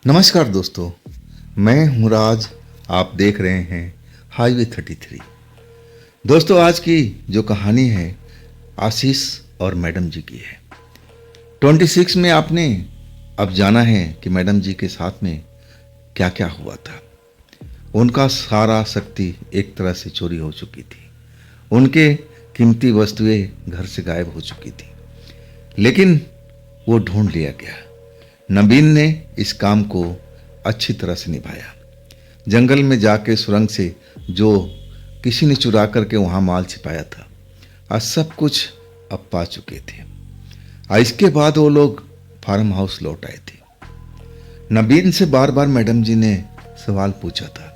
नमस्कार दोस्तों, मैं हूं राज। आप देख रहे हैं हाईवे 33। दोस्तों, आज की जो कहानी है आशीष और मैडम जी की है। 26 में आपने अब जाना है कि मैडम जी के साथ में क्या क्या हुआ था। उनका सारा शक्ति एक तरह से चोरी हो चुकी थी। उनके कीमती वस्तुएं घर से गायब हो चुकी थी, लेकिन वो ढूंढ लिया गया। नबीन ने इस काम को अच्छी तरह से निभाया। जंगल में जाके सुरंग से जो किसी ने चुरा करके वहां माल छिपाया था, आज सब कुछ अब पा चुके थे। इसके बाद वो लोग फार्म हाउस लौट आए थे। नबीन से बार बार मैडम जी ने सवाल पूछा था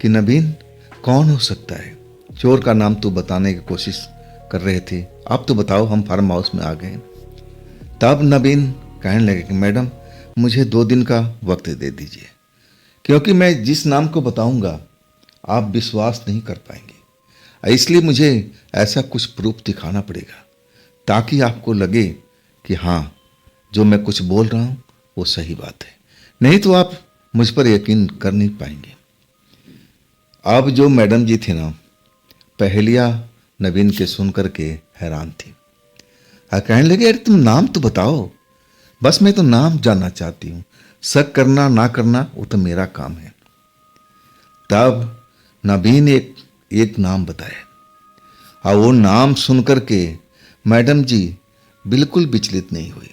कि नबीन, कौन हो सकता है? चोर का नाम तो बताने की कोशिश कर रहे थे, आप तो बताओ, हम फार्म हाउस में आ गए। तब नबीन कहने लगे कि मैडम, मुझे 2 दिन का वक्त दे दीजिए, क्योंकि मैं जिस नाम को बताऊंगा आप विश्वास नहीं कर पाएंगे। इसलिए मुझे ऐसा कुछ प्रूफ दिखाना पड़ेगा ताकि आपको लगे कि हाँ, जो मैं कुछ बोल रहा हूँ वो सही बात है। नहीं तो आप मुझ पर यकीन कर नहीं पाएंगे। अब जो मैडम जी थी ना, पहेलियाँ नबीन के सुन करके हैरान थी। कहने लगे, अरे तुम नाम तो बताओ, बस मैं तो नाम जानना चाहती हूँ। शक करना ना करना वो तो मेरा काम है। तब नबीन एक नाम बताया, और वो नाम सुन करके मैडम जी बिल्कुल विचलित नहीं हुई।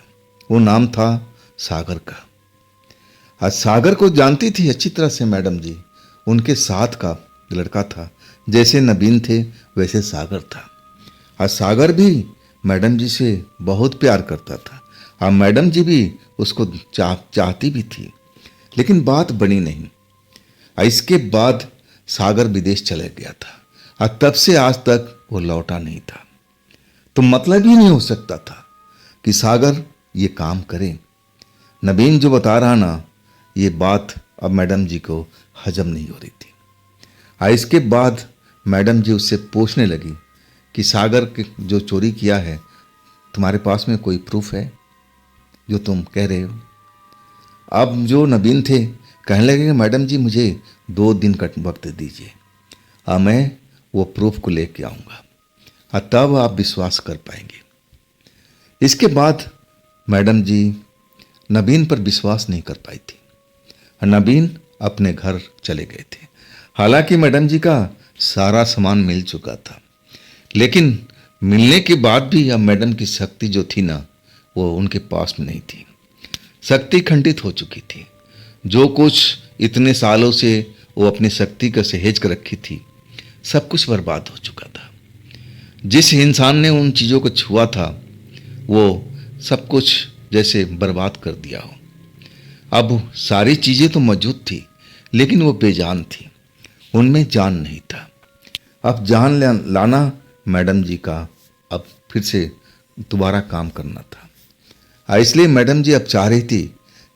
वो नाम था सागर का। आज सागर को जानती थी अच्छी तरह से मैडम जी। उनके साथ का लड़का था, जैसे नबीन थे वैसे सागर था। आज सागर भी मैडम जी से बहुत प्यार करता था, और मैडम जी भी उसको चाहती भी थी, लेकिन बात बनी नहीं। इसके बाद सागर विदेश चले गया था, और तब से आज तक वो लौटा नहीं था। तो मतलब ही नहीं हो सकता था कि सागर ये काम करे। नबीन जो बता रहा ना, ये बात अब मैडम जी को हजम नहीं हो रही थी। इसके बाद मैडम जी उससे पूछने लगी कि सागर के जो चोरी किया है, तुम्हारे पास में कोई प्रूफ है जो तुम कह रहे हो? अब जो नबीन थे कहने लगे कि मैडम जी, मुझे 2 दिन का वक्त दीजिए, मैं वो प्रूफ को लेके आऊँगा, और तब आप विश्वास कर पाएंगे। इसके बाद मैडम जी नबीन पर विश्वास नहीं कर पाई थी, और नबीन अपने घर चले गए थे। हालांकि मैडम जी का सारा सामान मिल चुका था, लेकिन मिलने के बाद भी अब मैडम की शक्ति जो थी ना, वो उनके पास में नहीं थी। शक्ति खंडित हो चुकी थी। जो कुछ इतने सालों से वो अपनी शक्ति का सहेज कर रखी थी, सब कुछ बर्बाद हो चुका था। जिस इंसान ने उन चीज़ों को छुआ था, वो सब कुछ जैसे बर्बाद कर दिया हो। अब सारी चीज़ें तो मौजूद थी, लेकिन वो बेजान थी, उनमें जान नहीं था। अब जान लाना मैडम जी का अब फिर से दोबारा काम करना था। इसलिए मैडम जी अब चाह रही थी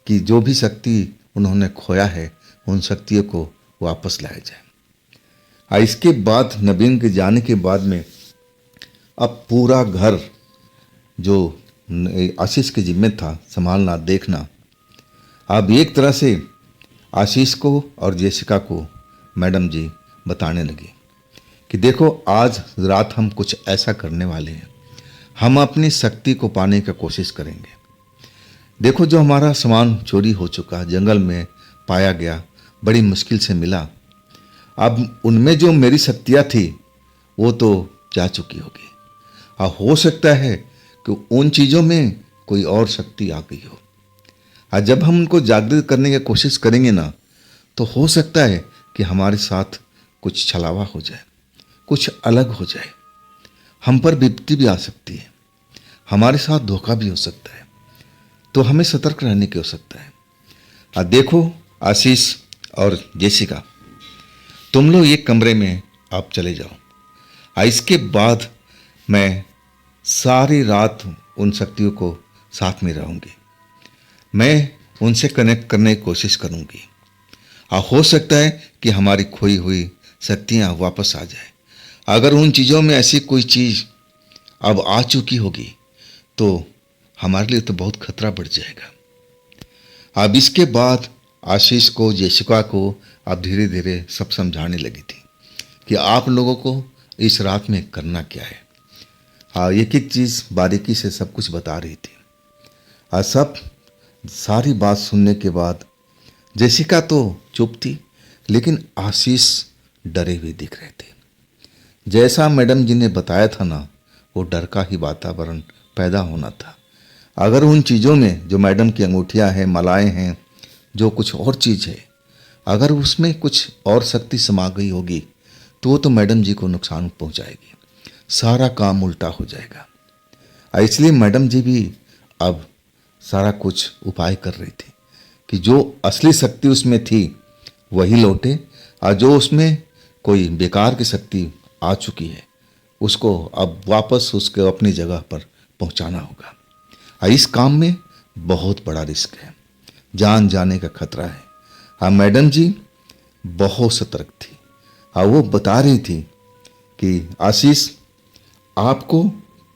कि जो भी शक्ति उन्होंने खोया है, उन शक्तियों को वापस लाया जाए। इसके बाद नबीन के जाने के बाद में अब पूरा घर जो आशीष के जिम्मे था संभालना, देखना, अब एक तरह से आशीष को और जेसिका को मैडम जी बताने लगी कि देखो, आज रात हम कुछ ऐसा करने वाले हैं, हम अपनी शक्ति को पाने की कोशिश करेंगे। देखो, जो हमारा सामान चोरी हो चुका, जंगल में पाया गया, बड़ी मुश्किल से मिला, अब उनमें जो मेरी शक्तियाँ थी वो तो जा चुकी होगी, और हो सकता है कि उन चीज़ों में कोई और शक्ति आ गई हो। और जब हम उनको जागृत करने की कोशिश करेंगे ना, तो हो सकता है कि हमारे साथ कुछ छलावा हो जाए, कुछ अलग हो जाए, हम पर विपत्ति भी आ सकती है, हमारे साथ धोखा भी हो सकता है। तो हमें सतर्क रहने की आवश्यकता है। और देखो आशीष और जेसिका, तुम लोग एक कमरे में आप चले जाओ, और इसके बाद मैं सारी रात उन शक्तियों को साथ में रहूँगी। मैं उनसे कनेक्ट करने की कोशिश करूँगी, और हो सकता है कि हमारी खोई हुई शक्तियाँ वापस आ जाए। अगर उन चीज़ों में ऐसी कोई चीज़ अब आ चुकी होगी, तो हमारे लिए तो बहुत खतरा बढ़ जाएगा। अब इसके बाद आशीष को, जेसिका को अब धीरे धीरे सब समझाने लगी थी कि आप लोगों को इस रात में करना क्या है। हाँ, एक एक चीज़ बारीकी से सब कुछ बता रही थी। सब सारी बात सुनने के बाद जेसिका तो चुप थी, लेकिन आशीष डरे हुए दिख रहे थे। जैसा मैडम जी ने बताया था ना, वो डर का ही वातावरण पैदा होना था। अगर उन चीज़ों में जो मैडम की अंगूठियाँ हैं, मालाएं हैं, जो कुछ और चीज़ है, अगर उसमें कुछ और शक्ति समा गई होगी तो वो तो मैडम जी को नुकसान पहुंचाएगी, सारा काम उल्टा हो जाएगा। इसलिए मैडम जी भी अब सारा कुछ उपाय कर रही थी कि जो असली शक्ति उसमें थी वही लौटे, और जो उसमें कोई बेकार की शक्ति आ चुकी है उसको अब वापस उसके अपनी जगह पर पहुंचाना होगा। इस काम में बहुत बड़ा रिस्क है, जान जाने का खतरा है। हाँ, मैडम जी बहुत सतर्क थी। हाँ, वो बता रही थी कि आशीष, आपको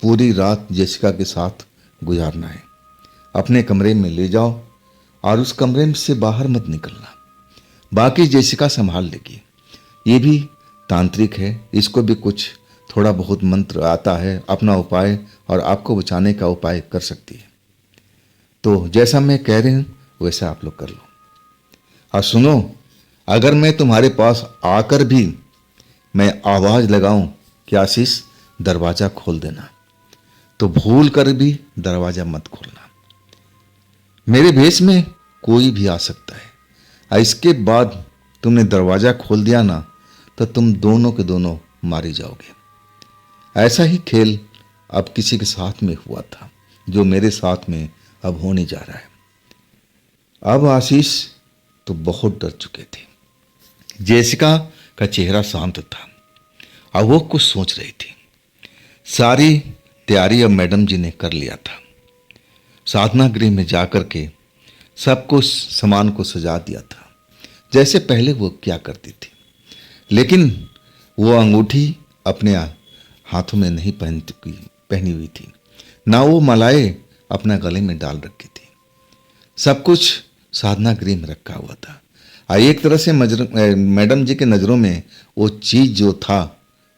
पूरी रात जेसिका के साथ गुजारना है। अपने कमरे में ले जाओ और उस कमरे से बाहर मत निकलना, बाकी जेसिका संभाल लेगी। ये भी तांत्रिक है, इसको भी कुछ थोड़ा बहुत मंत्र आता है, अपना उपाय और आपको बचाने का उपाय कर सकती है। तो जैसा मैं कह रही हूँ वैसा आप लोग कर लो। और सुनो, अगर मैं तुम्हारे पास आकर भी मैं आवाज़ लगाऊं कि आशीष दरवाज़ा खोल देना, तो भूल कर भी दरवाज़ा मत खोलना। मेरे भेष में कोई भी आ सकता है, और इसके बाद तुमने दरवाज़ा खोल दिया ना, तो तुम दोनों के दोनों मारे जाओगे। ऐसा ही खेल अब किसी के साथ में हुआ था, जो मेरे साथ में अब होने जा रहा है। अब आशीष तो बहुत डर चुके थे। जेसिका का चेहरा शांत था और वो कुछ सोच रही थी। सारी तैयारी अब मैडम जी ने कर लिया था। साधना गृह में जाकर के सब कुछ सामान को सजा दिया था, जैसे पहले वो क्या करती थी। लेकिन वो अंगूठी अपने हाथों में नहीं पहनी हुई थी, ना वो मालाएं अपना गले में डाल रखी थी। सब कुछ साधना गृह में रखा हुआ था। एक तरह से मैडम जी के नज़रों में वो चीज़ जो था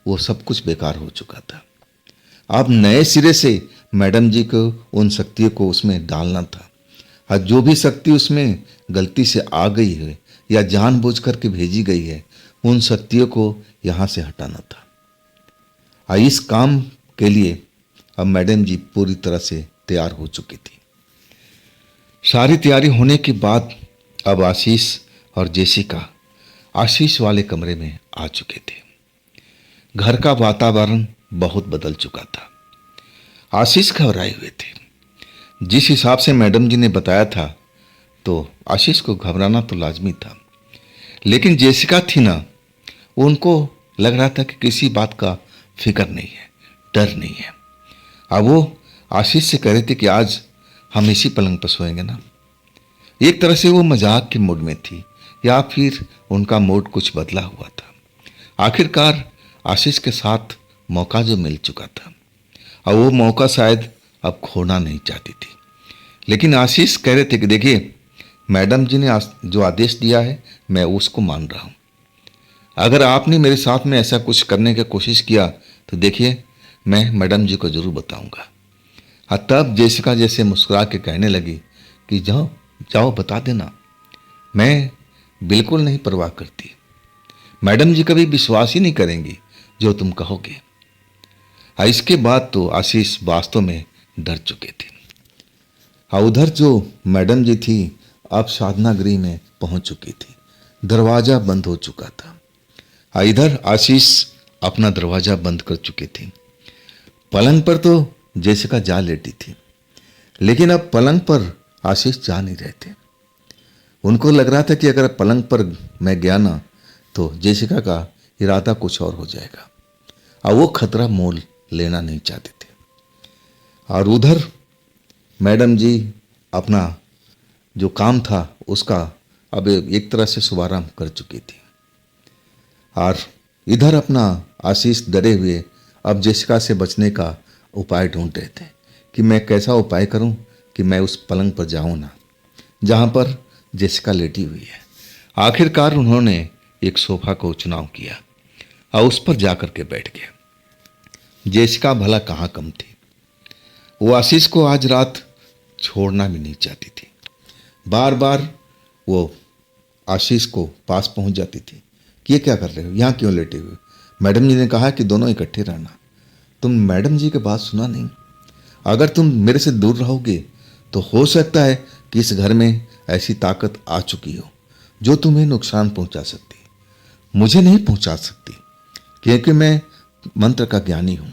वो सब कुछ बेकार हो चुका था। अब नए सिरे से मैडम जी को उन शक्तियों को उसमें डालना था, और जो भी शक्ति उसमें गलती से आ गई है या जानबूझ करके भेजी गई है, उन शक्तियों को यहाँ से हटाना था। इस काम के लिए अब मैडम जी पूरी तरह से तैयार हो चुकी थी। सारी तैयारी होने के बाद अब आशीष और जेसिका आशीष वाले कमरे में आ चुके थे। घर का वातावरण बहुत बदल चुका था। आशीष घबराए हुए थे। जिस हिसाब से मैडम जी ने बताया था, तो आशीष को घबराना तो लाजमी था। लेकिन जेसिका थी ना, उनको लग रहा था कि किसी बात का फिक्र नहीं है, डर नहीं है। अब वो आशीष से कह रहे थे कि आज हम इसी पलंग पर सोएंगे ना। एक तरह से वो मजाक के मूड में थी, या फिर उनका मूड कुछ बदला हुआ था। आखिरकार आशीष के साथ मौका जो मिल चुका था, और वो मौका शायद अब खोना नहीं चाहती थी। लेकिन आशीष कह रहे थे कि देखिए, मैडम जी ने जो आदेश दिया है मैं उसको मान रहा हूँ। अगर आपने मेरे साथ में ऐसा कुछ करने की कोशिश किया तो देखिए, मैं मैडम जी को ज़रूर बताऊँगा। तब जेसिका जैसे मुस्कुरा के कहने लगी कि जाओ जाओ, बता देना, मैं बिल्कुल नहीं परवाह करती। मैडम जी कभी विश्वास ही नहीं करेंगी जो तुम कहोगे। इसके बाद तो आशीष वास्तव में डर चुके थे। उधर जो मैडम जी थी अब साधना गृह में पहुंच चुकी थी। दरवाज़ा बंद हो चुका था। इधर आशीष अपना दरवाज़ा बंद कर चुके थे। पलंग पर तो जेसिका जा लेटी थी, लेकिन अब पलंग पर आशीष जा नहीं रहे थे। उनको लग रहा था कि अगर पलंग पर मैं गया ना, तो जेसिका का इरादा कुछ और हो जाएगा, और वो खतरा मोल लेना नहीं चाहते थे। और उधर मैडम जी अपना जो काम था उसका अब एक तरह से शुभारंभ कर चुकी थी। और इधर अपना आशीष डरे हुए अब जेसिका से बचने का उपाय ढूंढ रहे थे कि मैं कैसा उपाय करूं कि मैं उस पलंग पर जाऊं ना, जहां पर जेसिका लेटी हुई है। आखिरकार उन्होंने एक सोफा को चुनाव किया और उस पर जाकर के बैठ गए। जेसिका भला कहाँ कम थी, वो आशीष को आज रात छोड़ना भी नहीं चाहती थी। बार बार वो आशीष को पास पहुंच जाती थी कि ये क्या कर रहे हो, यहाँ क्यों लेटे हुए। मैडम जी ने कहा कि दोनों इकट्ठे रहना। तुम मैडम जी की बात सुना नहीं। अगर तुम मेरे से दूर रहोगे तो हो सकता है कि इस घर में ऐसी ताकत आ चुकी हो जो तुम्हें नुकसान पहुंचा सकती, मुझे नहीं पहुंचा सकती, क्योंकि मैं मंत्र का ज्ञानी हूं।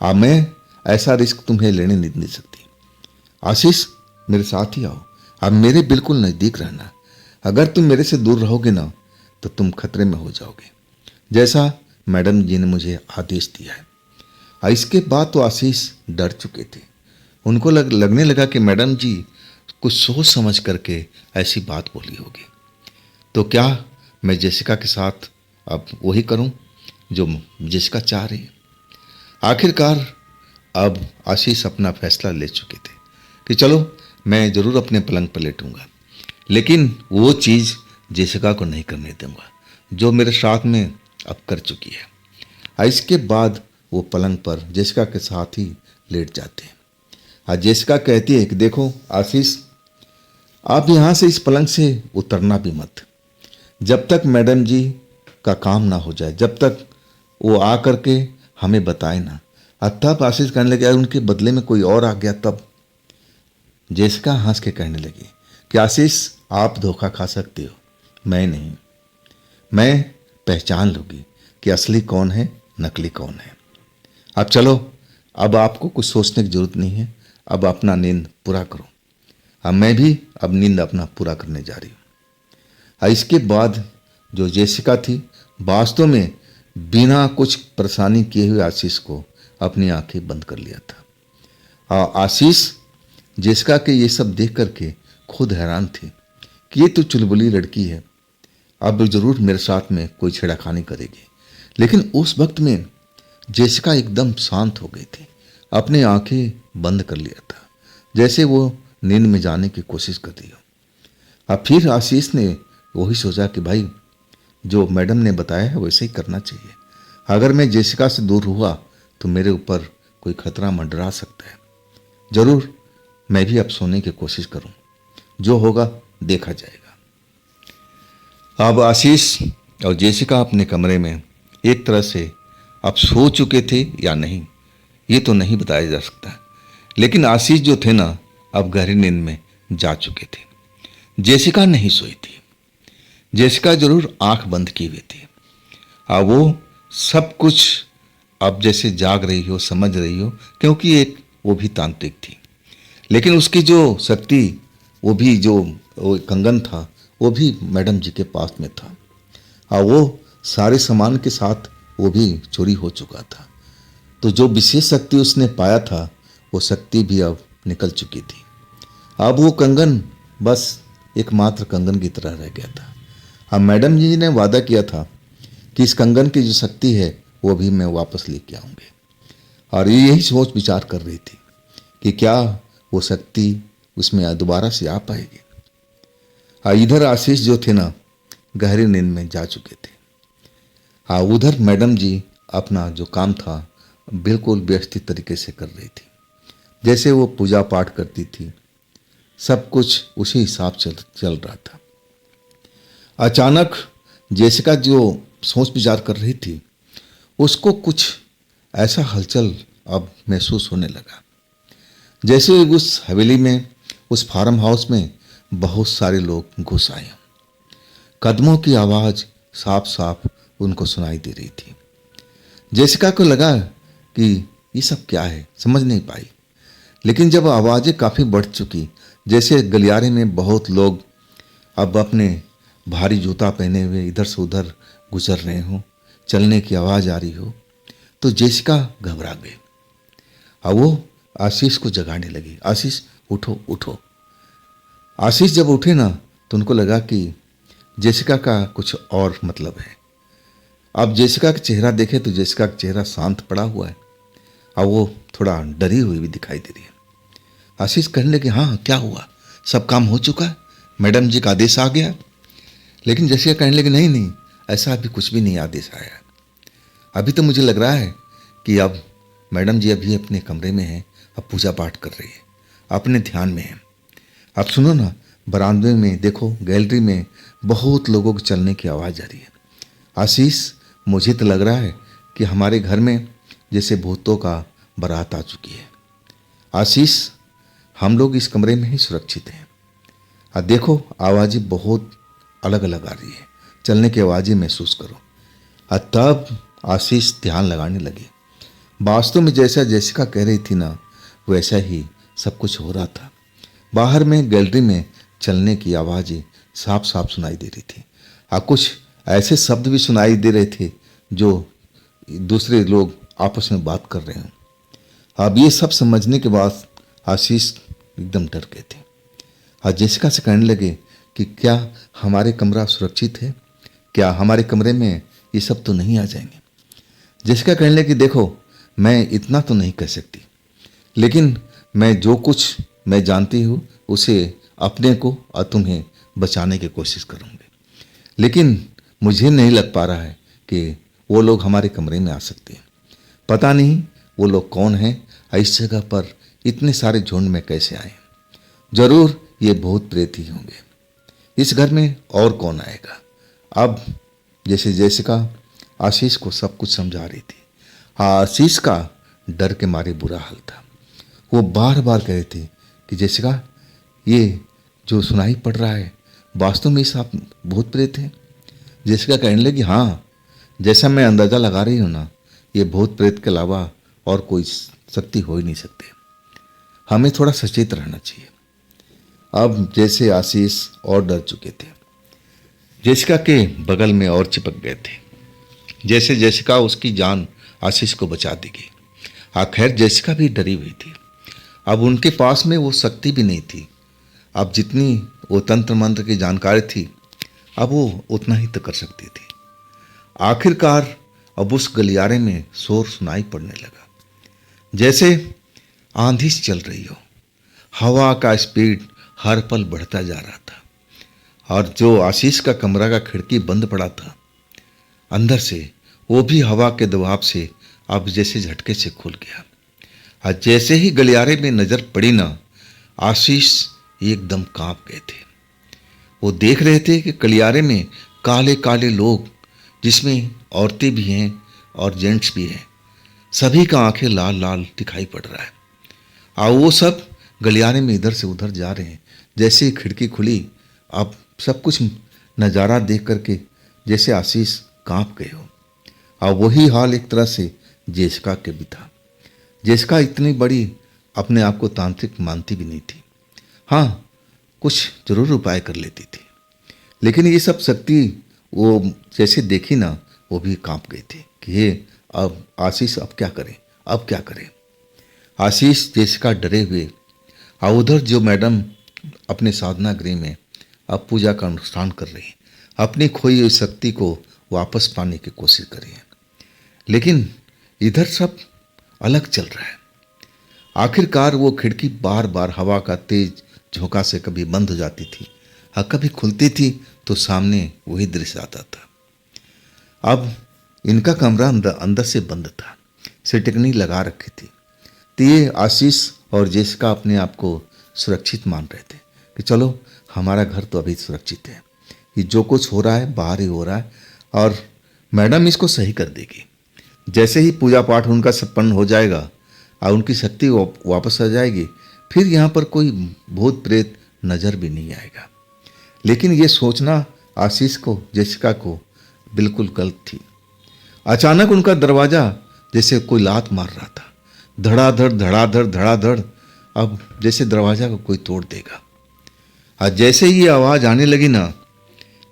अब मैं ऐसा रिस्क तुम्हें लेने नहीं दे सकती। आशीष, मेरे साथ ही आओ, अब मेरे बिल्कुल नज़दीक रहना। अगर तुम मेरे से दूर रहोगे ना तो तुम खतरे में हो जाओगे, जैसा मैडम जी ने मुझे आदेश दिया है। और इसके बाद तो आशीष डर चुके थे। उनको लगने लगा कि मैडम जी कुछ सोच समझ करके ऐसी बात बोली होगी। तो क्या मैं जेसिका के साथ अब वही करूं जो जेसिका चाह रही है। आखिरकार अब आशीष अपना फैसला ले चुके थे कि चलो मैं ज़रूर अपने पलंग पर लेटूंगा, लेकिन वो चीज़ जेसिका को नहीं करने दूंगा जो मेरे साथ में अब कर चुकी है। और इसके बाद वो पलंग पर जेसिका के साथ ही लेट जाते हैं। और जेसिका कहती है कि देखो आशीष, आप यहाँ से इस पलंग से उतरना भी मत जब तक मैडम जी का काम ना हो जाए, जब तक वो आ करके हमें बताए ना। और तब आशीष कहने लगे उनके बदले में कोई और आ गया तब। जेसिका हंस के कहने लगी कि आशीष, आप धोखा खा सकते हो, मैं नहीं। मैं पहचान लूँगी कि असली कौन है, नकली कौन है। अब चलो, अब आपको कुछ सोचने की जरूरत नहीं है, अब अपना नींद पूरा करो। अब मैं भी अब नींद अपना पूरा करने जा रही हूँ। और इसके बाद जो जेसिका थी वास्तव में बिना कुछ परेशानी किए हुए आशीष को अपनी आंखें बंद कर लिया था। और आशीष जेसिका के ये सब देख करके खुद हैरान थे कि ये तो चुलबुली लड़की है, अब जरूर मेरे साथ में कोई छेड़खानी करेगी। लेकिन उस वक्त में जेसिका एकदम शांत हो गई थी, अपनी आंखें बंद कर लिया था, जैसे वो नींद में जाने की कोशिश कर रही हो। अब फिर आशीष ने वही सोचा कि भाई जो मैडम ने बताया है वैसे ही करना चाहिए। अगर मैं जेसिका से दूर हुआ तो मेरे ऊपर कोई खतरा मंडरा सकता है। जरूर मैं भी अब सोने की कोशिश करूं, जो होगा देखा जाएगा। अब आशीष और जेसिका अपने कमरे में एक तरह से अब सो चुके थे या नहीं ये तो नहीं बताया जा सकता, लेकिन आशीष जो थे ना अब गहरी नींद में जा चुके थे। जेसिका नहीं सोई थी। जेसिका जरूर आंख बंद की हुई थी। अब वो सब कुछ अब जैसे जाग रही हो, समझ रही हो, क्योंकि एक वो भी तांत्रिक थी। लेकिन उसकी जो शक्ति, वो भी जो वो कंगन था वो भी मैडम जी के पास में था। और वो सारे सामान के साथ वो भी चोरी हो चुका था। तो जो विशेष शक्ति उसने पाया था वो शक्ति भी अब निकल चुकी थी। अब वो कंगन बस एकमात्र कंगन की तरह रह गया था। अब मैडम जी ने वादा किया था कि इस कंगन की जो शक्ति है वो भी मैं वापस लेके आऊँगी। और ये यही सोच विचार कर रही थी कि क्या वो शक्ति उसमें दोबारा से आ पाएगी। और इधर आशीष जो थे ना गहरी नींद में जा चुके थे। हाँ, उधर मैडम जी अपना जो काम था बिल्कुल व्यवस्थित तरीके से कर रही थी, जैसे वो पूजा पाठ करती थी, सब कुछ उसी हिसाब चल रहा था। अचानक जेसिका जो सोच विचार कर रही थी उसको कुछ ऐसा हलचल अब महसूस होने लगा, जैसे उस हवेली में, उस फार्म हाउस में बहुत सारे लोग घुस आए। कदमों की आवाज़ साफ साफ उनको सुनाई दे रही थी। जेसिका को लगा कि ये सब क्या है, समझ नहीं पाई। लेकिन जब आवाज़ें काफ़ी बढ़ चुकी, जैसे गलियारे में बहुत लोग अब अपने भारी जूता पहने हुए इधर से उधर गुजर रहे हों, चलने की आवाज़ आ रही हो, तो जेसिका घबरा गई। और वो आशीष को जगाने लगी, आशीष उठो उठो। आशीष जब उठे ना तो उनको लगा कि जेसिका का कुछ और मतलब है। अब जेसिका का चेहरा देखे तो जेसिका का चेहरा शांत पड़ा हुआ है और वो थोड़ा डरी हुई भी दिखाई दे रही है। आशीष कहने लगे हाँ क्या हुआ, सब काम हो चुका है, मैडम जी का आदेश आ गया। लेकिन जैसिका कहने लगी नहीं नहीं, ऐसा अभी कुछ भी नहीं आदेश आया। अभी तो मुझे लग रहा है कि अब मैडम जी अभी अपने कमरे में हैं, अब पूजा पाठ कर रही है, अपने ध्यान में है। अब सुनो ना, बरामदे में देखो, गैलरी में बहुत लोगों के चलने की आवाज़ आ रही है। आशीष, मुझे तो लग रहा है कि हमारे घर में जैसे भूतों का बारात आ चुकी है। आशीष, हम लोग इस कमरे में ही सुरक्षित हैं। अब देखो, आवाज़ें बहुत अलग अलग आ रही है, चलने की आवाज़ें महसूस करो। तब आशीष ध्यान लगाने लगे। वास्तव में जैसा जैसिका कह रही थी ना, वैसा ही सब कुछ हो रहा था। बाहर में गैलरी में चलने की आवाज़ें साफ साफ सुनाई दे रही थी। कुछ ऐसे शब्द भी सुनाई दे रहे थे जो दूसरे लोग आपस में बात कर रहे हैं। अब ये सब समझने के बाद आशीष एकदम डर गए थे। जेसिका से कहने लगे कि क्या हमारे कमरा सुरक्षित है, क्या हमारे कमरे में ये सब तो नहीं आ जाएंगे। जेसिका कहने लगी देखो, मैं इतना तो नहीं कह सकती, लेकिन मैं जो कुछ मैं जानती हूँ उसे अपने को और तुम्हें बचाने की कोशिश करूँगी। लेकिन मुझे नहीं लग पा रहा है कि वो लोग हमारे कमरे में आ सकते हैं। पता नहीं वो लोग कौन हैं, इस जगह पर इतने सारे झुंड में कैसे आए। जरूर ये भूत प्रेत ही होंगे। इस घर में और कौन आएगा। अब जैसे जेसिका आशीष को सब कुछ समझा रही थी, आशीष का डर के मारे बुरा हाल था। वो बार बार कह रहे थे कि जेसिका, ये जो सुनाई पड़ रहा है वास्तव में सब भूत प्रेत हैं। जेसिका कहने लगी हाँ, जैसा मैं अंदाज़ा लगा रही हूँ ना, ये भूत प्रेत के अलावा और कोई शक्ति हो ही नहीं सकते। हमें थोड़ा सचेत रहना चाहिए। अब जैसे आशीष और डर चुके थे, जेसिका के बगल में और चिपक गए थे, जैसे जेसिका उसकी जान आशीष को बचा देगी। खैर जेसिका भी डरी हुई थी। अब उनके पास में वो शक्ति भी नहीं थी। अब जितनी वो तंत्र मंत्र की जानकारी थी, अब वो उतना ही तो कर सकती थी। आखिरकार अब उस गलियारे में शोर सुनाई पड़ने लगा, जैसे आंधी चल रही हो। हवा का स्पीड हर पल बढ़ता जा रहा था, और जो आशीष का कमरा का खिड़की बंद पड़ा था, अंदर से वो भी हवा के दबाव से अब जैसे झटके से खुल गया। और जैसे ही गलियारे में नजर पड़ी ना, आशीष एकदम कांप गए थे। वो देख रहे थे कि गलियारे में काले काले लोग, जिसमें औरतें भी हैं और जेंट्स भी हैं, सभी का आंखें लाल लाल दिखाई पड़ रहा है। और वो सब गलियारे में इधर से उधर जा रहे हैं। जैसे ही खिड़की खुली, अब सब कुछ नज़ारा देख करके जैसे आशीष कांप गए हो। और वही हाल एक तरह से जेसिका के भी था। जेसिका इतनी बड़ी अपने आप को तांत्रिक मानती भी नहीं थी। हाँ, कुछ जरूर उपाय कर लेती थी, लेकिन ये सब शक्ति वो जैसे देखी ना, वो भी कांप गई थी कि ये अब आशीष अब क्या करें, अब क्या करें। आशीष जेसिका डरे हुए, और उधर जो मैडम अपने साधना गृह में अब पूजा का अनुष्ठान कर रही हैं, अपनी खोई हुई शक्ति को वापस पाने की कोशिश कर रही हैं। लेकिन इधर सब अलग चल रहा है। आखिरकार वो खिड़की बार बार हवा का तेज झोंका से कभी बंद हो जाती थी और कभी खुलती थी, तो सामने वही दृश्य आता था। अब इनका कमरा अंदर से बंद था, सिटकनी लगा रखी थी। तो ये आशीष और जेसिका अपने आप को सुरक्षित मान रहे थे कि चलो हमारा घर तो अभी सुरक्षित है, ये जो कुछ हो रहा है बाहर ही हो रहा है, और मैडम इसको सही कर देगी। जैसे ही पूजा पाठ उनका संपन्न हो जाएगा और उनकी शक्ति वापस आ जाएगी, फिर यहाँ पर कोई भूत प्रेत नज़र भी नहीं आएगा। लेकिन ये सोचना आशीष को, जेसिका को बिल्कुल गलत थी। अचानक उनका दरवाज़ा जैसे कोई लात मार रहा था, धड़ाधड़ धड़ाधड़ धड़ाधड़। अब जैसे दरवाज़ा को कोई तोड़ देगा। और जैसे ही ये आवाज़ आने लगी ना,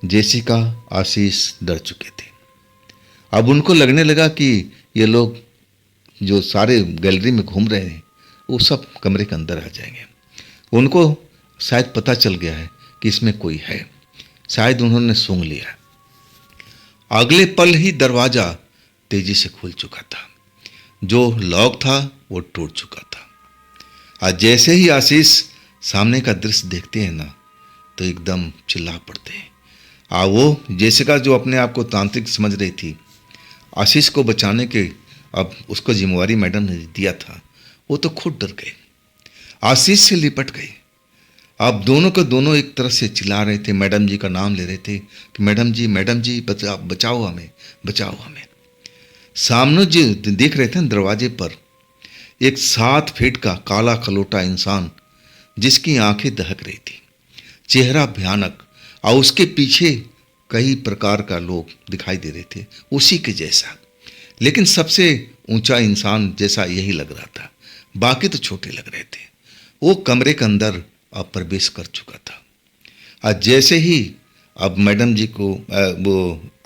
जेसिका आशीष डर चुके थे। अब उनको लगने लगा कि ये लोग जो सारे गैलरी में घूम रहे हैं, वो सब कमरे के अंदर आ जाएंगे। उनको शायद पता चल गया है कि इसमें कोई है, शायद उन्होंने सूंघ लिया। अगले पल ही दरवाज़ा तेजी से खुल चुका था, जो लॉक था वो टूट चुका था। और जैसे ही आशीष सामने का दृश्य देखते हैं ना, तो एकदम चिल्ला पड़ते हैं। वो जेसिका जो अपने आप को तांत्रिक समझ रही थी, आशीष को बचाने के अब उसको जिम्मेवारी मैडम ने दिया था, वो तो खुद डर गए, आशीष से लिपट गए। अब दोनों के दोनों एक तरह से चिल्ला रहे थे, मैडम जी का नाम ले रहे थे कि मैडम जी बचाओ हमें, बचाओ हमें। सामने जो देख रहे थे दरवाजे पर एक 7 फीट का काला खलोटा इंसान, जिसकी आंखें दहक रही थी, चेहरा भयानक, और उसके पीछे कई प्रकार का लोग दिखाई दे रहे थे उसी के जैसा, लेकिन सबसे ऊंचा इंसान जैसा यही लग रहा था, बाकी तो छोटे लग रहे थे। वो कमरे के अंदर अब प्रवेश कर चुका था। और जैसे ही अब मैडम जी को वो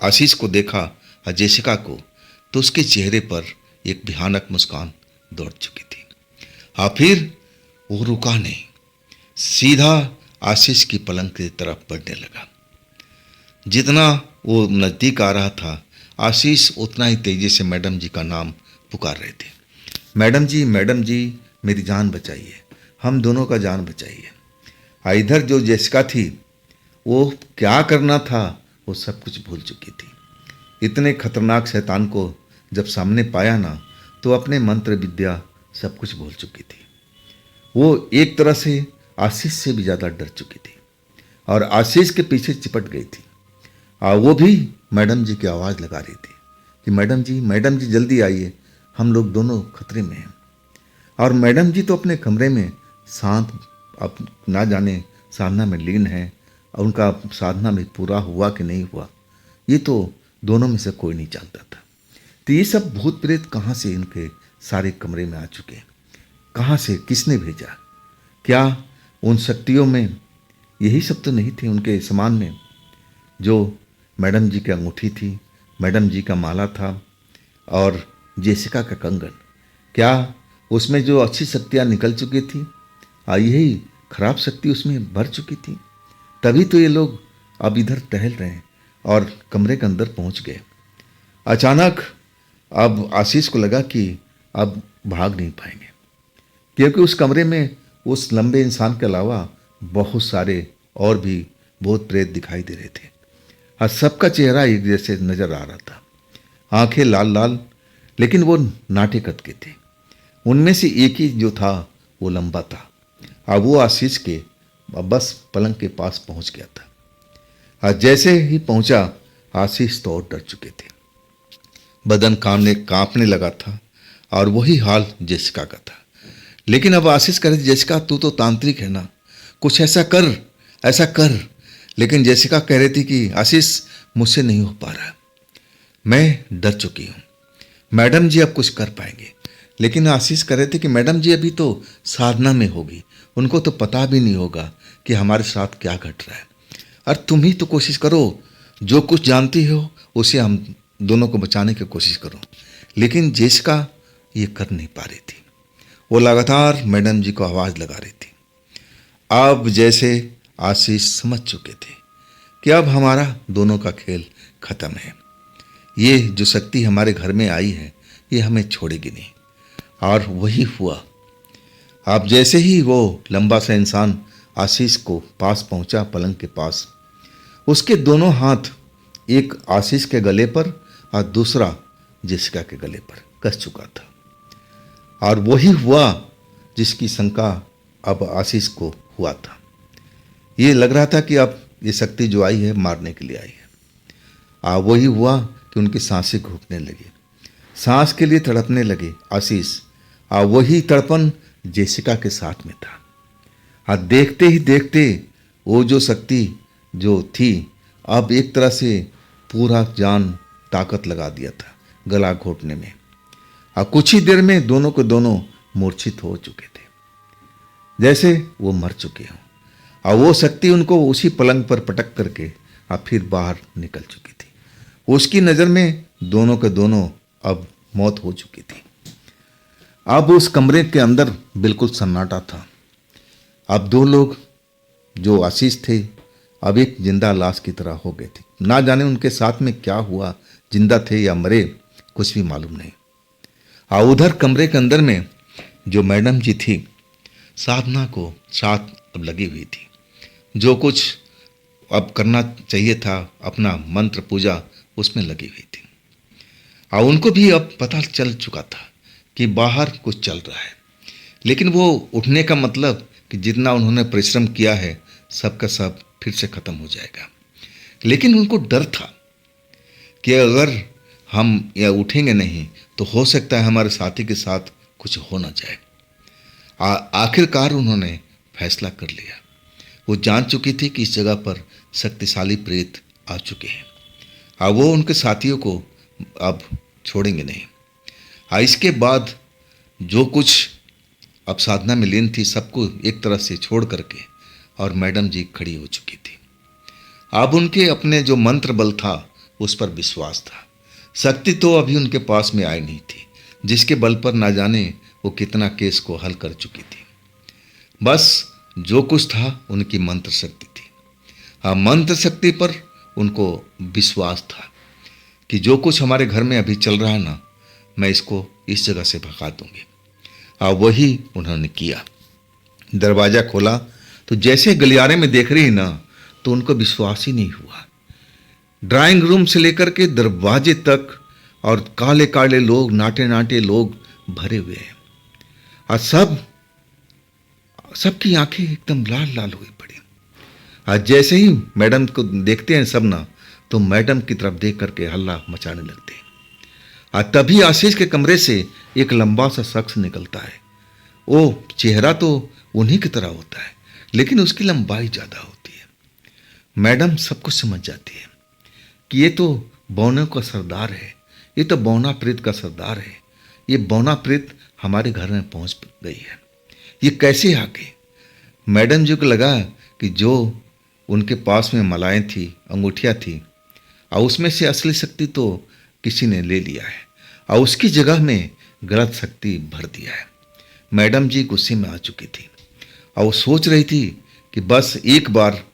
आशीष को देखा और जेसिका को, तो उसके चेहरे पर एक भयानक मुस्कान दौड़ चुकी थी। और फिर वो रुका नहीं, सीधा आशीष की पलंग की तरफ बढ़ने लगा। जितना वो नज़दीक आ रहा था, आशीष उतना ही तेजी से मैडम जी का नाम पुकार रहे थे, मैडम जी मेरी जान बचाइए, हम दोनों का जान बचाइए। इधर जो जेसिका थी, वो क्या करना था वो सब कुछ भूल चुकी थी। इतने खतरनाक शैतान को जब सामने पाया ना, तो अपने मंत्र विद्या सब कुछ भूल चुकी थी। वो एक तरह से आशीष से भी ज़्यादा डर चुकी थी और आशीष के पीछे चिपट गई थी। वो भी मैडम जी की आवाज़ लगा रही थी कि मैडम जी जल्दी आइए, हम लोग दोनों खतरे में हैं। और मैडम जी तो अपने कमरे में शांत, अब ना जाने साधना में लीन है, और उनका साधना में पूरा हुआ कि नहीं हुआ, ये तो दोनों में से कोई नहीं जानता था। तो ये सब भूत प्रेत कहाँ से इनके सारे कमरे में आ चुके, कहाँ से, किसने भेजा? क्या उन शक्तियों में यही सब तो नहीं थे उनके सामान में, जो मैडम जी की अंगूठी थी, मैडम जी का माला था और जेसिका का कंगन? क्या उसमें जो अच्छी शक्तियाँ निकल चुकी थी, यही खराब शक्ति उसमें भर चुकी थी? तभी तो ये लोग अब इधर टहल रहे हैं और कमरे के अंदर पहुंच गए। अचानक अब आशीष को लगा कि अब भाग नहीं पाएंगे, क्योंकि उस कमरे में उस लंबे इंसान के अलावा बहुत सारे और भी भूत प्रेत दिखाई दे रहे थे, और सबका चेहरा एक जैसे नजर आ रहा था, आंखें लाल लाल, लेकिन वो नाटे कद के थे। उनमें से एक ही जो था वो लंबा था, और वो आशीष के बस पलंग के पास पहुंच गया था। और जैसे ही पहुंचा, आशीष तो और डर चुके थे, बदन कांपने लगा था, और वही हाल जेसिका का था। लेकिन अब आशीष कह रही थी, जेसिका तू तो तांत्रिक है ना, कुछ ऐसा कर। लेकिन जेसिका कह रही थी कि आशीष मुझसे नहीं हो पा रहा, मैं डर चुकी हूँ, मैडम जी अब कुछ कर पाएंगे। लेकिन आशीष कह रहे थे कि मैडम जी अभी तो साधना में होगी, उनको तो पता भी नहीं होगा कि हमारे साथ क्या घट रहा है, और तुम ही तो कोशिश करो, जो कुछ जानती हो उसे हम दोनों को बचाने की कोशिश करो। लेकिन जेसिका ये कर नहीं पा रही थी, वो लगातार मैडम जी को आवाज़ लगा रही थी। अब जैसे आशीष समझ चुके थे कि अब हमारा दोनों का खेल खत्म है, ये जो शक्ति हमारे घर में आई है ये हमें छोड़ेगी नहीं। और वही हुआ। अब जैसे ही वो लंबा सा इंसान आशीष को पास पहुंचा, पलंग के पास, उसके दोनों हाथ एक आशीष के गले पर और दूसरा जेसिका के गले पर कस चुका था। और वही हुआ जिसकी शंका अब आशीष को हुआ था। ये लग रहा था कि अब ये शक्ति जो आई है मारने के लिए आई है। वही हुआ कि उनकी सांसें घुटने लगी, सांस के लिए तड़पने लगे आशीष। वही तड़पन जेसिका के साथ में था। देखते ही देखते वो जो शक्ति जो थी, अब एक तरह से पूरा जान ताकत लगा दिया था गला घोटने में। कुछ ही देर में दोनों के दोनों मूर्छित हो चुके थे, जैसे वो मर चुके हों। और वो शक्ति उनको उसी पलंग पर पटक करके फिर बाहर निकल चुकी थी। उसकी नज़र में दोनों के दोनों अब मौत हो चुकी थी। अब उस कमरे के अंदर बिल्कुल सन्नाटा था। अब दो लोग जो आशीष थे अब एक जिंदा लाश की तरह हो गए थे। ना जाने उनके साथ में क्या हुआ, जिंदा थे या मरे, कुछ भी मालूम नहीं। उधर कमरे के अंदर में जो मैडम जी थी, साधना को साथ अब लगी हुई थी। जो कुछ अब करना चाहिए था अपना मंत्र पूजा, उसमें लगी हुई थी। और उनको भी अब पता चल चुका था कि बाहर कुछ चल रहा है, लेकिन वो उठने का मतलब कि जितना उन्होंने परिश्रम किया है सब का सब फिर से खत्म हो जाएगा। लेकिन उनको डर था कि अगर हम या उठेंगे नहीं तो हो सकता है हमारे साथी के साथ कुछ हो ना जाए। आखिरकार उन्होंने फैसला कर लिया। वो जान चुकी थी कि इस जगह पर शक्तिशाली प्रेत आ चुके हैं और वो उनके साथियों को अब छोड़ेंगे नहीं। इसके बाद जो कुछ अब साधना में लीन थी सबको एक तरह से छोड़ करके और मैडम जी खड़ी हो चुकी थी। अब उनके अपने जो मंत्र बल था उस पर विश्वास था। शक्ति तो अभी उनके पास में आई नहीं थी, जिसके बल पर ना जाने वो कितना केस को हल कर चुकी थी। बस जो कुछ था उनकी मंत्र शक्ति थी। हाँ, मंत्र शक्ति पर उनको विश्वास था कि जो कुछ हमारे घर में अभी चल रहा है ना, मैं इसको इस जगह से भगा दूंगी। वही उन्होंने किया। दरवाज़ा खोला तो जैसे गलियारे में देख रही ना तो उनको विश्वास ही नहीं हुआ। ड्राइंग रूम से लेकर के दरवाजे तक और काले काले लोग, नाटे नाटे लोग भरे हुए हैं और सबकी आंखें एकदम लाल लाल हुई पड़ी। आज जैसे ही मैडम को देखते हैं सब ना तो मैडम की तरफ देख करके हल्ला मचाने लगते हैं। तभी आशीष के कमरे से एक लंबा सा शख्स निकलता है। वो चेहरा तो उन्हीं की तरह होता है लेकिन उसकी लंबाई ज़्यादा होती है। मैडम सब कुछ समझ जाती है कि ये तो बौनों का सरदार है, ये तो बौना प्रेत का सरदार है। ये बौना प्रेत हमारे घर में पहुंच गई है, ये कैसे आ गई। मैडम जी को लगा कि जो उनके पास में मलाएं थी, अंगूठियाँ थी और उसमें से असली शक्ति तो किसी ने ले लिया है और उसकी जगह में गलत शक्ति भर दिया है। मैडम जी गुस्से में आ चुकी थी और वो सोच रही थी कि बस एक बार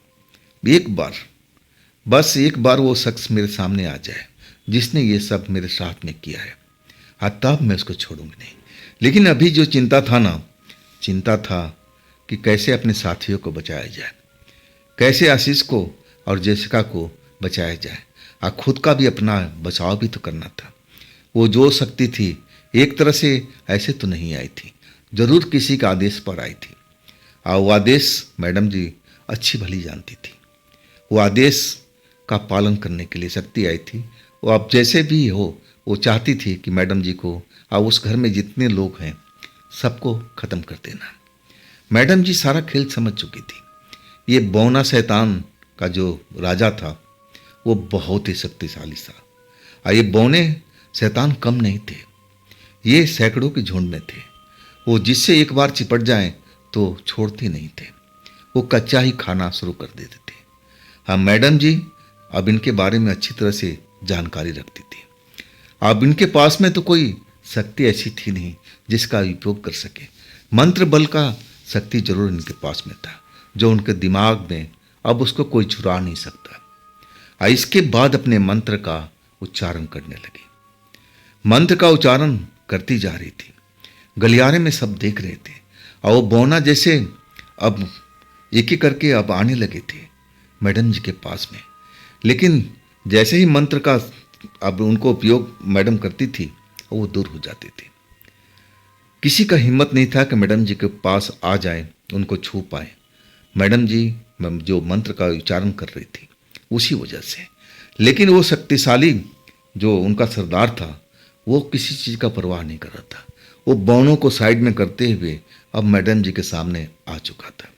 वो शख्स मेरे सामने आ जाए जिसने ये सब मेरे साथ में किया है, तब मैं उसको छोड़ूंगी नहीं। लेकिन अभी जो चिंता था कि कैसे अपने साथियों को बचाया जाए, कैसे आशीष को और जेसिका को बचाया जाए और खुद का भी अपना बचाव भी तो करना था। वो जो शक्ति थी एक तरह से ऐसे तो नहीं आई थी, जरूर किसी का आदेश पर आई थी और वो आदेश मैडम जी अच्छी भली जानती थी। वो आदेश का पालन करने के लिए शक्ति आई थी। वो अब जैसे भी हो वो चाहती थी कि मैडम जी को और उस घर में जितने लोग हैं सबको ख़त्म कर देना। मैडम जी सारा खेल समझ चुकी थी। ये बौना शैतान का जो राजा था वो बहुत ही शक्तिशाली था और ये बौने शैतान कम नहीं थे, ये सैकड़ों के झुंड में थे। वो जिससे एक बार चिपट जाएं तो छोड़ते नहीं थे, वो कच्चा ही खाना शुरू कर देते थे। हाँ, मैडम जी अब इनके बारे में अच्छी तरह से जानकारी रखती थी। अब इनके पास में तो कोई शक्ति ऐसी थी नहीं जिसका उपयोग कर सके। मंत्र बल का शक्ति जरूर इनके पास में था जो उनके दिमाग में अब उसको कोई चुरा नहीं सकता। इसके बाद अपने मंत्र का उच्चारण करने लगी। मंत्र का उच्चारण करती जा रही थी। गलियारे में सब देख रहे थे और वो बौना जैसे अब एक एक करके अब आने लगे थे मैडम जी के पास में। लेकिन जैसे ही मंत्र का अब उनको उपयोग मैडम करती थी वो दूर हो जाते थे। किसी का हिम्मत नहीं था कि मैडम जी के पास आ जाए, उनको छू पाए। मैडम जी जो मंत्र का उच्चारण कर रही थी उसी वजह से। लेकिन वो शक्तिशाली जो उनका सरदार था वो किसी चीज़ का परवाह नहीं कर रहा था। वो बौनों को साइड में करते हुए अब मैडम जी के सामने आ चुका था।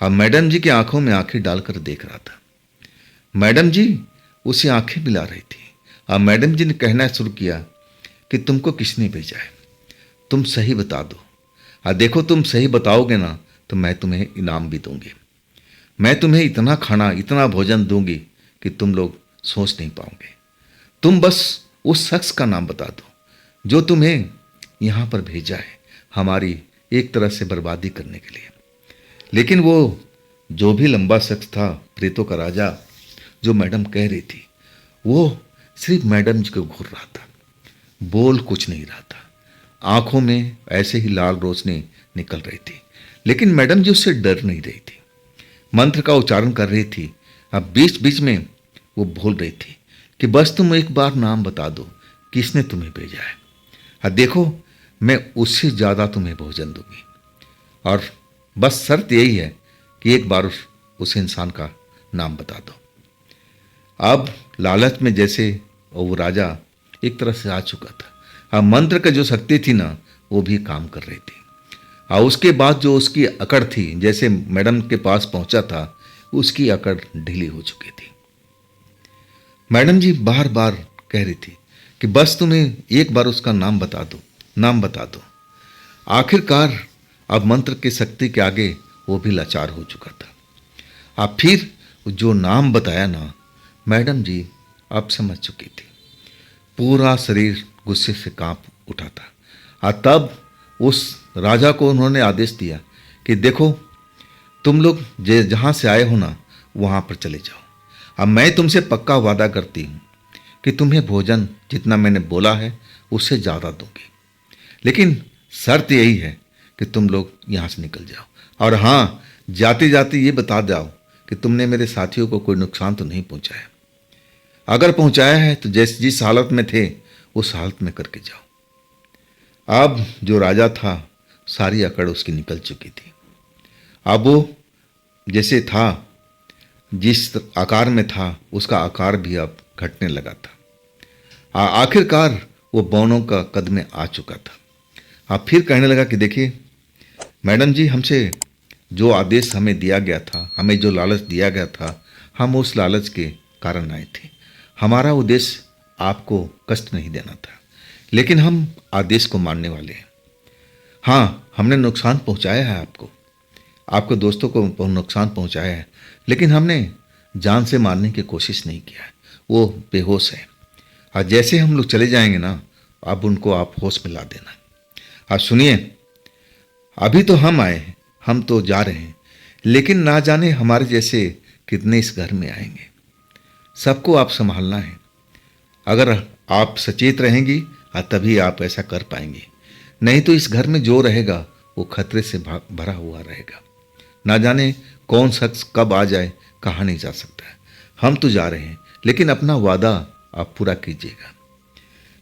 अब मैडम जी की आंखों में आंखें डालकर देख रहा था। मैडम जी उसे आंखें मिला रही थी। अब मैडम जी ने कहना शुरू किया कि तुमको किसने भेजा है, तुम सही बता दो। देखो तुम सही बताओगे ना तो मैं तुम्हें इनाम भी दूंगी। मैं तुम्हें इतना खाना, इतना भोजन दूंगी कि तुम लोग सोच नहीं पाओगे। तुम बस उस शख्स का नाम बता दो जो तुम्हें यहाँ पर भेजा है हमारी एक तरह से बर्बादी करने के लिए। लेकिन वो जो भी लंबा शख्स था, प्रेतों का राजा जो मैडम कह रही थी, वो सिर्फ मैडम जी को घूर रहा था, बोल कुछ नहीं रहा था। आंखों में ऐसे ही लाल रोशनी निकल रही थी। लेकिन मैडम जी उससे डर नहीं रही थी। मंत्र का उच्चारण कर रही थी अब बीच बीच में वो बोल रही थी कि बस तुम एक बार नाम बता दो, किसने तुम्हें भेजा है। अब देखो, मैं उससे ज़्यादा तुम्हें भोजन दूंगी, और बस शर्त यही है कि एक बार उस इंसान का नाम बता दो। अब लालच में जैसे वो राजा एक तरह से आ चुका था। अब मंत्र का जो शक्ति थी ना, वो भी काम कर रही थी। और उसके बाद जो उसकी अकड़ थी, जैसे मैडम के पास पहुंचा था, उसकी अकड़ ढीली हो चुकी थी। मैडम जी बार बार कह रही थी कि बस तुम्हें एक बार उसका नाम बता दो, नाम बता दो। आखिरकार अब मंत्र की शक्ति के आगे वो भी लाचार हो चुका था। अब फिर जो नाम बताया ना, मैडम जी अब समझ चुकी थी। पूरा शरीर गुस्से से कांप उठा था। और तब उस राजा को उन्होंने आदेश दिया कि देखो, तुम लोग जहाँ से आए हो ना, वहाँ पर चले जाओ। अब मैं तुमसे पक्का वादा करती हूँ कि तुम्हें भोजन जितना मैंने बोला है उससे ज़्यादा दूंगी, लेकिन शर्त यही है कि तुम लोग यहाँ से निकल जाओ। और हाँ, जाते जाते ये बता दो कि तुमने मेरे साथियों को कोई नुकसान तो नहीं पहुँचाया। अगर पहुँचाया है तो जिस हालत में थे उस हालत में करके जाओ। अब जो राजा था, सारी अकड़ उसकी निकल चुकी थी। अब वो जैसे था, जिस आकार में था, उसका आकार भी अब घटने लगा था। आखिरकार वो बौनों का कद में आ चुका था। अब फिर कहने लगा कि देखिए मैडम जी, हमसे जो आदेश हमें दिया गया था, हमें जो लालच दिया गया था, हम उस लालच के कारण आए थे। हमारा उद्देश्य आपको कष्ट नहीं देना था, लेकिन हम आदेश को मानने वाले हैं। हाँ, हमने नुकसान पहुंचाया है आपको दोस्तों को नुकसान पहुंचाया है, लेकिन हमने जान से मारने की कोशिश नहीं किया है। वो बेहोश है, और जैसे हम लोग चले जाएंगे ना, अब उनको आप होश में ला देना। अब सुनिए, अभी तो हम आए हैं, हम तो जा रहे हैं, लेकिन ना जाने हमारे जैसे कितने इस घर में आएंगे। सबको आप संभालना है। अगर आप सचेत रहेंगी तभी आप ऐसा कर पाएंगी, नहीं तो इस घर में जो रहेगा वो खतरे से भरा हुआ रहेगा। ना जाने कौन शख्स कब आ जाए, कहा नहीं जा सकता है। हम तो जा रहे हैं, लेकिन अपना वादा आप पूरा कीजिएगा।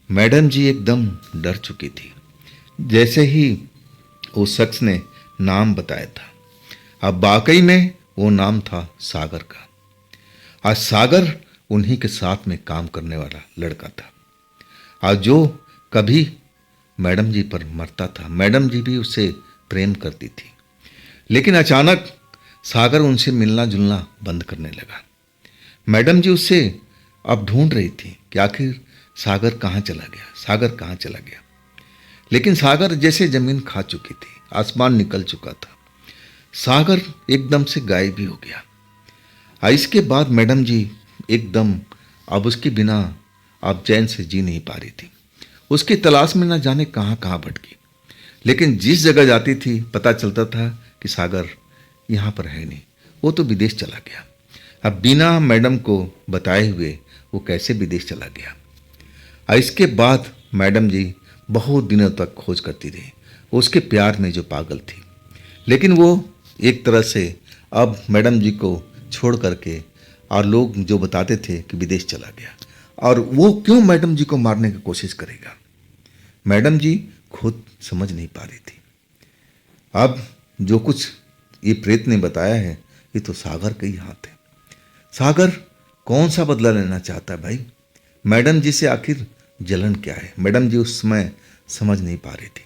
मैडम जी एकदम डर चुकी थी। जैसे ही उस शख्स ने नाम बताया था, अब वाकई में वो नाम था सागर का। आज सागर उन्हीं के साथ में काम करने वाला लड़का था, आज जो कभी मैडम जी पर मरता था। मैडम जी भी उससे प्रेम करती थी, लेकिन अचानक सागर उनसे मिलना जुलना बंद करने लगा। मैडम जी उससे अब ढूंढ रही थी कि आखिर सागर कहाँ चला गया, सागर कहाँ चला गया। लेकिन सागर जैसे जमीन खा चुकी थी, आसमान निकल चुका था। सागर एकदम से गायब ही हो गया। इसके बाद मैडम जी एकदम अब उसके बिना अब चैन से जी नहीं पा रही थी। उसकी तलाश में ना जाने कहाँ कहाँ भटकी, लेकिन जिस जगह जाती थी पता चलता था कि सागर यहाँ पर है नहीं, वो तो विदेश चला गया। अब बिना मैडम को बताए हुए वो कैसे विदेश चला गया। इसके बाद मैडम जी बहुत दिनों तक खोज करती रही, उसके प्यार में जो पागल थी, लेकिन वो एक तरह से अब मैडम जी को छोड़ करके, और लोग जो बताते थे कि विदेश चला गया, और वो क्यों मैडम जी को मारने की कोशिश करेगा। मैडम जी खुद समझ नहीं पा रही थी। अब जो कुछ ये प्रेत ने बताया है, ये तो सागर के ही हाथ है। सागर कौन सा बदला लेना चाहता है भाई। मैडम जी से आखिर जलन क्या है, मैडम जी उस समय समझ नहीं पा रही थी,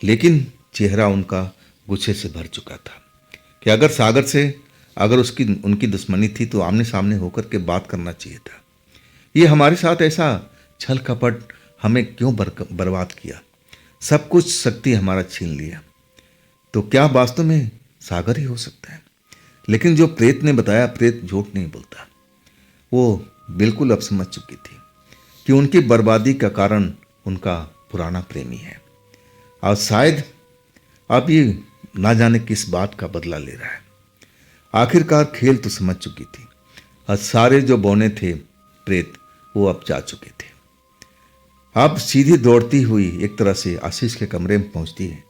लेकिन चेहरा उनका गुस्से से भर चुका था कि अगर सागर से अगर उनकी दुश्मनी थी तो आमने सामने होकर के बात करना चाहिए था। ये हमारे साथ ऐसा छल कपट हमें क्यों बर्बाद किया, सब कुछ शक्ति हमारा छीन लिया। तो क्या वास्तव में सागर ही हो सकता है। लेकिन जो प्रेत ने बताया, प्रेत झूठ नहीं बोलता। वो बिल्कुल अब समझ चुकी थी कि उनकी बर्बादी का कारण उनका पुराना प्रेमी है, और शायद अब ये ना जाने किस बात का बदला ले रहा है। आखिरकार खेल तो समझ चुकी थी, और सारे जो बौने थे प्रेत, वो अब जा चुके थे। अब सीधी दौड़ती हुई एक तरह से आशीष के कमरे में पहुंचती है,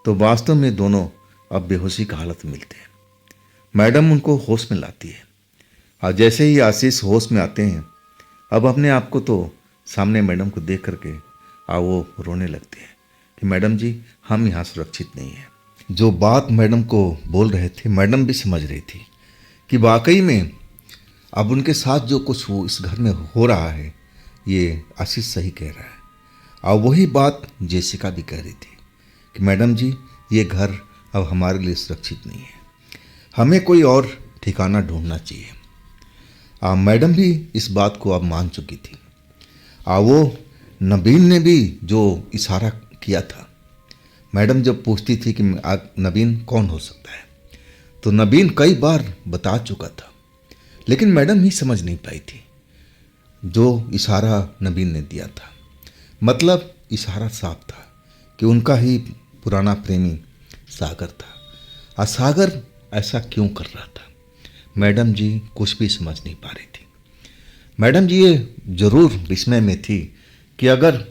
तो वास्तव में दोनों अब बेहोशी की हालत में मिलते हैं। मैडम उनको होश में लाती है, और जैसे ही आशीष होश में आते हैं, अब अपने आप को तो सामने मैडम को देख करके वो रोने लगते हैं कि मैडम जी, हम यहाँ सुरक्षित नहीं हैं। जो बात मैडम को बोल रहे थे, मैडम भी समझ रही थी कि वाकई में अब उनके साथ जो कुछ वो इस घर में हो रहा है, ये आशीष सही कह रहा है। और वही बात जेसिका भी कह रही थी कि मैडम जी, ये घर अब हमारे लिए सुरक्षित नहीं है, हमें कोई और ठिकाना ढूंढना चाहिए। मैडम भी इस बात को अब मान चुकी थी। वो नबीन ने भी जो इशारा किया था, मैडम जब पूछती थी कि नबीन कौन हो सकता है, तो नबीन कई बार बता चुका था, लेकिन मैडम ही समझ नहीं पाई थी। जो इशारा नबीन ने दिया था, मतलब इशारा साफ था कि उनका ही पुराना प्रेमी सागर था। और सागर ऐसा क्यों कर रहा था, मैडम जी कुछ भी समझ नहीं पा रही थी। मैडम जी ये जरूर विस्मय में थी कि अगर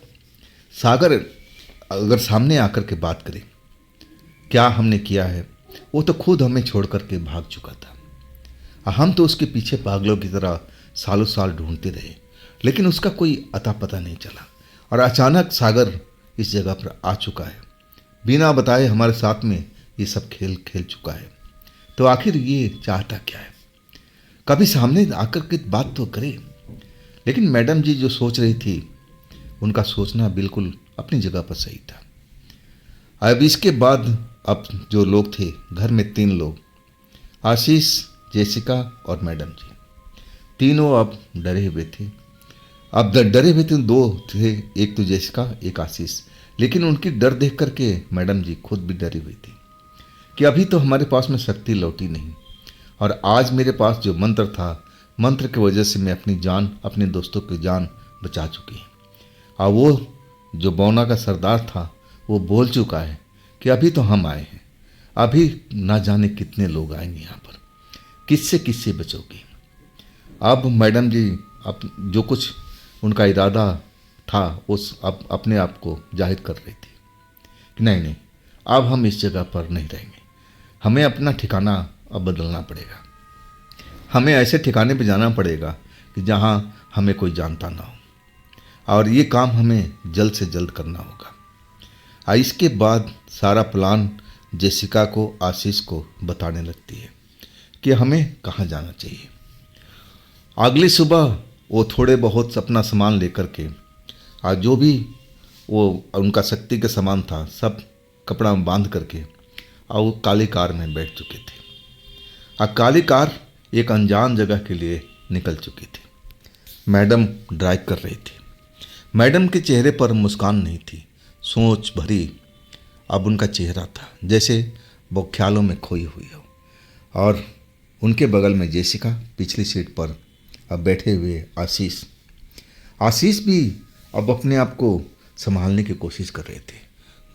सागर सामने आकर के बात करे, क्या हमने किया है, वो तो खुद हमें छोड़ करके भाग चुका था। हम तो उसके पीछे पागलों की तरह सालों साल ढूंढते रहे, लेकिन उसका कोई अता पता नहीं चला। और अचानक सागर इस जगह पर आ चुका है, बिना बताए हमारे साथ में ये सब खेल खेल चुका है। तो आखिर ये चाहता क्या है, कभी सामने आकर के बात तो करे। लेकिन मैडम जी जो सोच रही थी, उनका सोचना बिल्कुल अपनी जगह पर सही था। अब इसके बाद अब जो लोग थे घर में, 3 लोग, आशीष, जेसिका और मैडम जी, तीनों अब डरे हुए थे। अब डरे हुए थे 2 थे, एक तो जेसिका, एक आशीष। लेकिन उनकी डर देख करके मैडम जी खुद भी डरी हुई थी कि अभी तो हमारे पास में शक्ति लौटी नहीं, और आज मेरे पास जो मंत्र था, मंत्र की वजह से मैं अपनी जान, अपने दोस्तों की जान बचा चुकी है। और वो जो बौना का सरदार था, वो बोल चुका है कि अभी तो हम आए हैं, अभी ना जाने कितने लोग आएंगे यहाँ पर, किससे किससे बचोगे। अब मैडम जी अब जो कुछ उनका इरादा था, उस अब अपने आप को जाहिर कर रही थी कि नहीं नहीं, अब हम इस जगह पर नहीं रहेंगे, हमें अपना ठिकाना अब बदलना पड़ेगा। हमें ऐसे ठिकाने पर जाना पड़ेगा कि जहाँ हमें कोई जानता ना हो, और ये काम हमें जल्द से जल्द करना होगा। इसके बाद सारा प्लान जेसिका को, आशीष को बताने लगती है कि हमें कहाँ जाना चाहिए। अगली सुबह वो थोड़े बहुत अपना सामान लेकर के, और जो भी वो उनका शक्ति के सामान था, सब कपड़ा में बांध करके, और वो काली कार में बैठ चुके थे। और काली कार एक अनजान जगह के लिए निकल चुकी थी। मैडम ड्राइव कर रही थी। मैडम के चेहरे पर मुस्कान नहीं थी, सोच भरी अब उनका चेहरा था, जैसे वो ख्यालों में खोई हुई हो। और उनके बगल में जेसिका, पिछली सीट पर अब बैठे हुए आशीष। आशीष भी अब अपने आप को संभालने की कोशिश कर रहे थे।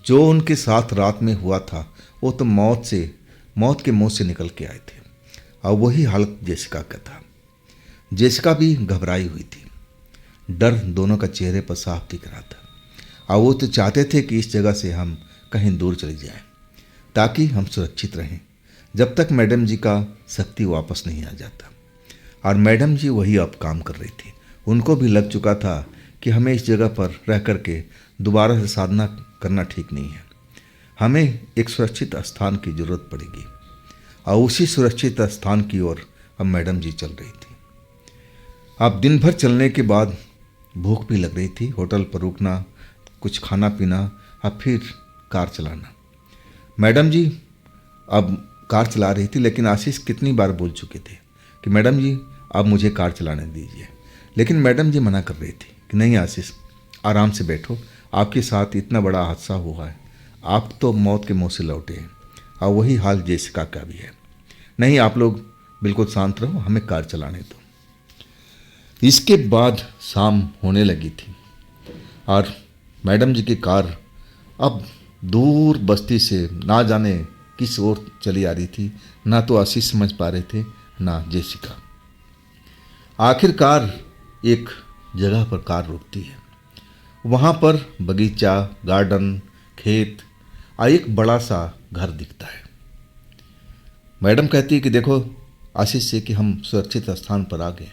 जो उनके साथ रात में हुआ था, वो तो मौत के मुंह से निकल के आए थे, और वही हालत जेसिका का था। जेसिका भी घबराई हुई थी, डर दोनों का चेहरे पर साफ दिख रहा था। और वो तो चाहते थे कि इस जगह से हम कहीं दूर चले जाएं, ताकि हम सुरक्षित रहें, जब तक मैडम जी का शक्ति वापस नहीं आ जाता। और मैडम जी वही अब काम कर रही थी। उनको भी लग चुका था कि हमें इस जगह पर रह कर के दोबारा से साधना करना ठीक नहीं है, हमें एक सुरक्षित स्थान की जरूरत पड़ेगी। और उसी सुरक्षित स्थान की ओर अब मैडम जी चल रही थी। अब दिन भर चलने के बाद भूख भी लग रही थी। होटल पर रुकना, कुछ खाना पीना, अब फिर कार चलाना। मैडम जी अब कार चला रही थी, लेकिन आशीष कितनी बार बोल चुके थे कि मैडम जी अब मुझे कार चलाने दीजिए। लेकिन मैडम जी मना कर रही थी कि नहीं आशीष, आराम से बैठो, आपके साथ इतना बड़ा हादसा हुआ है, आप तो मौत के मुंह से लौटे हैं। और वही हाल जेसिका का भी है। नहीं, आप लोग बिल्कुल शांत रहो, हमें कार चलाने दो। इसके बाद शाम होने लगी थी, और मैडम जी की कार अब दूर बस्ती से ना जाने किस ओर चली आ रही थी। ना तो आशीष समझ पा रहे थे, ना जेसिका। आखिरकार एक जगह पर कार रुकती है। वहाँ पर बगीचा, गार्डन, खेत और एक बड़ा सा घर दिखता है। मैडम कहती है कि देखो, आशीष से कि हम सुरक्षित स्थान पर आ गए,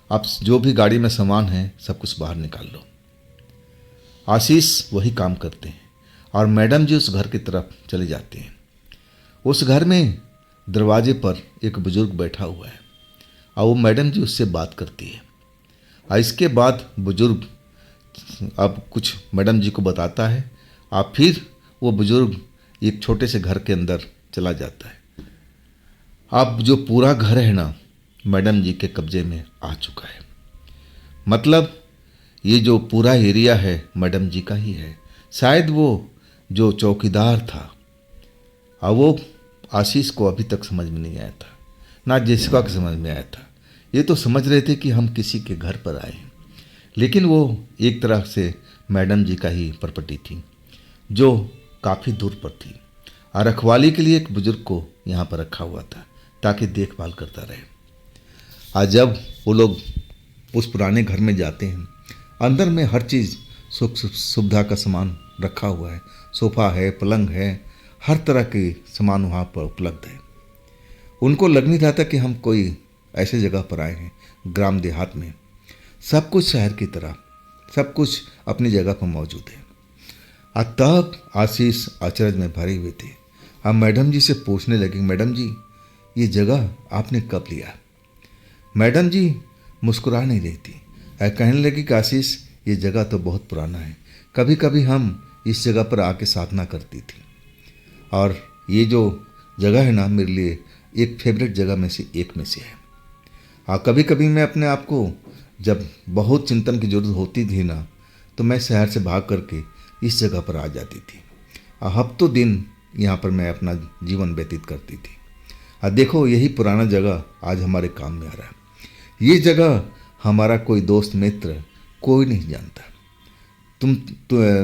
आप जो भी गाड़ी में सामान है सब कुछ बाहर निकाल लो। आशीष वही काम करते हैं और मैडम जी उस घर की तरफ चले जाते हैं। उस घर में दरवाजे पर एक बुजुर्ग बैठा हुआ है और वो मैडम जी उससे बात करती है। और इसके बाद बुजुर्ग अब कुछ मैडम जी को बताता है और फिर वो बुजुर्ग एक छोटे से घर के अंदर चला जाता है। अब जो पूरा घर है ना मैडम जी के कब्जे में आ चुका है। मतलब ये जो पूरा एरिया है मैडम जी का ही है। शायद वो जो चौकीदार था और वो आशीष को अभी तक समझ में नहीं आया था, ना जेसिका को समझ में आया था। ये तो समझ रहे थे कि हम किसी के घर पर आए हैं, लेकिन वो एक तरह से मैडम जी का ही प्रॉपर्टी थी जो काफ़ी दूर पर थी और रखवाली के लिए एक बुजुर्ग को यहाँ पर रखा हुआ था ताकि देखभाल करता रहे। आज जब वो लोग उस पुराने घर में जाते हैं, अंदर में हर चीज़ सुख सुविधा का सामान रखा हुआ है, सोफ़ा है, पलंग है, हर तरह के सामान वहाँ पर उपलब्ध है। उनको लग नहीं रहा था कि हम कोई ऐसे जगह पर आए हैं, ग्राम देहात में। सब कुछ शहर की तरह, सब कुछ अपनी जगह पर मौजूद है। और तब आशीष अचरज में भरे हुए थे। अब मैडम जी से पूछने लगे, मैडम जी ये जगह आपने कब लिया? मैडम जी मुस्कुरा नहीं रही थी, कहने लगी कि आशीष ये जगह तो बहुत पुराना है, कभी कभी हम इस जगह पर आके साधना करती थी और ये जो जगह है ना मेरे लिए एक फेवरेट जगह में से एक में से है। हाँ, कभी कभी मैं अपने आप को जब बहुत चिंतन की ज़रूरत होती थी ना तो मैं शहर से भाग करके इस जगह पर आ जाती थी और हफ्तों दिन यहाँ पर मैं अपना जीवन व्यतीत करती थी। और देखो यही पुराना जगह आज हमारे काम में आ रहा है। ये जगह हमारा कोई दोस्त मित्र कोई नहीं जानता।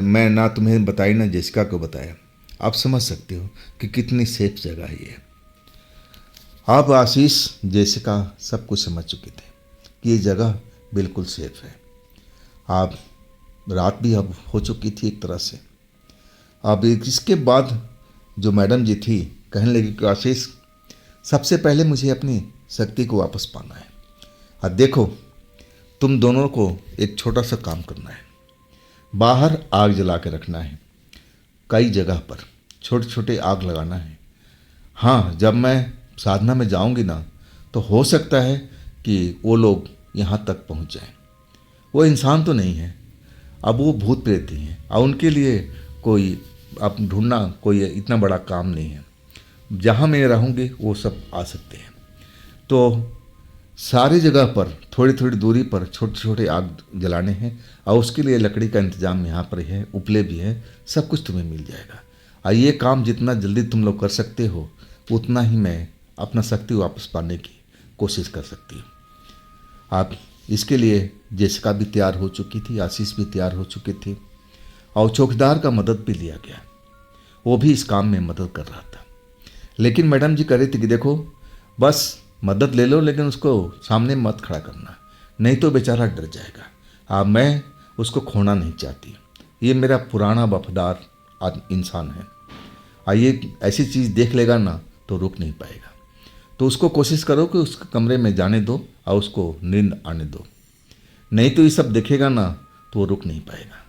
मैं ना तुम्हें बताई ना जेसिका को बताया। आप समझ सकते हो कि कितनी सेफ जगह है ये। अब आशीष जेसिका सब कुछ समझ चुके थे कि ये जगह बिल्कुल सेफ है। अब रात भी अब हो चुकी थी एक तरह से। अब इसके बाद जो मैडम जी थी कहने लगी कि आशीष सबसे पहले मुझे अपनी शक्ति को वापस पाना है। और देखो तुम दोनों को एक छोटा सा काम करना है, बाहर आग जला के रखना है, कई जगह पर छोटे छोटे आग लगाना है। हाँ, जब मैं साधना में जाऊंगी ना तो हो सकता है कि वो लोग यहाँ तक पहुँच जाएं। वो इंसान तो नहीं है, अब वो भूत प्रेत ही हैं और उनके लिए कोई अब ढूंढना कोई इतना बड़ा काम नहीं है। जहाँ मैं रहूँगी वो सब आ सकते हैं। तो सारी जगह पर थोड़ी थोड़ी दूरी पर छोटे छोटे आग जलाने हैं और उसके लिए लकड़ी का इंतजाम यहाँ पर है, उपले भी है, सब कुछ तुम्हें मिल जाएगा। और ये काम जितना जल्दी तुम लोग कर सकते हो उतना ही मैं अपना शक्ति वापस पाने की कोशिश कर सकती हूँ। आप इसके लिए जेसिका भी तैयार हो चुकी थी, आशीष भी तैयार हो चुके थे और चौकीदार का मदद भी लिया गया। वो भी इस काम में मदद कर रहा था। लेकिन मैडम जी कह रही थी कि देखो बस मदद ले लो लेकिन उसको सामने मत खड़ा करना, नहीं तो बेचारा डर जाएगा। मैं उसको खोना नहीं चाहती, ये मेरा पुराना वफादार इंसान है। ये ऐसी चीज़ देख लेगा ना तो रुक नहीं पाएगा। तो उसको कोशिश करो कि उसके कमरे में जाने दो और उसको नींद आने दो, नहीं तो ये सब देखेगा ना तो वो रुक नहीं पाएगा।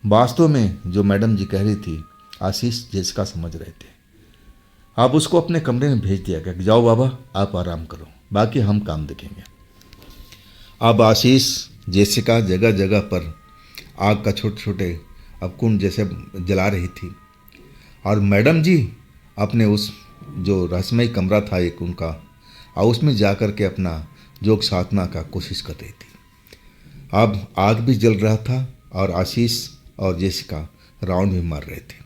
वास्तव में जो मैडम जी कह रही थी आशीष जेसिका समझ रहे थे। अब उसको अपने कमरे में भेज दिया गया कि जाओ बाबा आप आराम करो, बाकी हम काम देखेंगे। अब आशीष जेसिका जगह जगह पर आग का छोटे छोटे अब कुंड जैसे जला रही थी और मैडम जी अपने उस जो रहस्यमय कमरा था एक उनका और उसमें जा कर के अपना योग साधना का कोशिश कर रही थी। अब आग भी जल रहा था और आशीष और जेसिका राउंड भी मार रहे थे।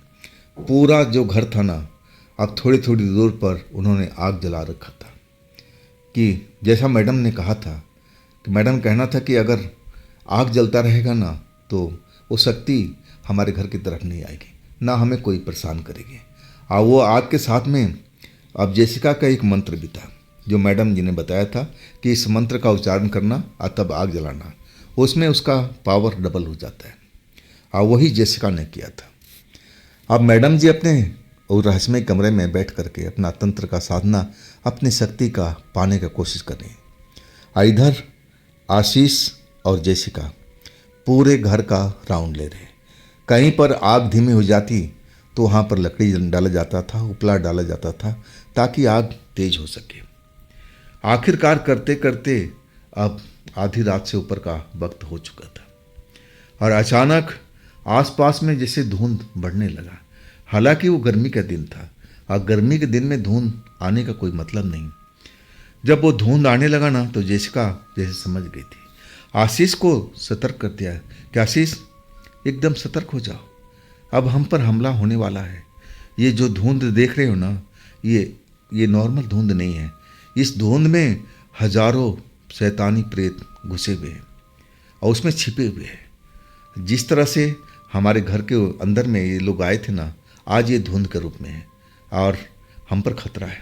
पूरा जो घर था ना अब थोड़ी थोड़ी दूर पर उन्होंने आग जला रखा था कि जैसा मैडम ने कहा था कि मैडम कहना था कि अगर आग जलता रहेगा ना तो वो शक्ति हमारे घर की तरफ नहीं आएगी, ना हमें कोई परेशान करेगी। और वो आग के साथ में अब जेसिका का एक मंत्र भी था जो मैडम जी ने बताया था कि इस मंत्र का उच्चारण करना और तब आग जलाना, उसमें उसका पावर डबल हो जाता है और वही जेसिका ने किया था। अब मैडम जी अपने और रहस्यमय कमरे में बैठ करके अपना तंत्र का साधना, अपनी शक्ति का पाने का कोशिश कर रही हैं। इधर आशीष और जेसिका पूरे घर का राउंड ले रहे हैं। कहीं पर आग धीमी हो जाती तो वहाँ पर लकड़ी डाला जाता था, उपला डाला जाता था ताकि आग तेज हो सके। आखिरकार करते करते अब आधी रात से ऊपर का वक्त हो चुका था और अचानक आसपास में जैसे धुंध बढ़ने लगा। हालांकि वो गर्मी का दिन था और गर्मी के दिन में धुंध आने का कोई मतलब नहीं। जब वो धुंध आने लगा ना तो जेसिका जैसे समझ गई थी। आशीष को सतर्क कर दिया कि आशीष एकदम सतर्क हो जाओ, अब हम पर हमला होने वाला है। ये जो धुंध देख रहे हो ना, ये नॉर्मल धुंध नहीं है। इस धुंध में हजारों शैतानी प्रेत घुसे हुए हैं और उसमें छिपे हुए हैं। जिस तरह से हमारे घर के अंदर में ये लोग आए थे ना, आज ये धुंध के रूप में है और हम पर खतरा है,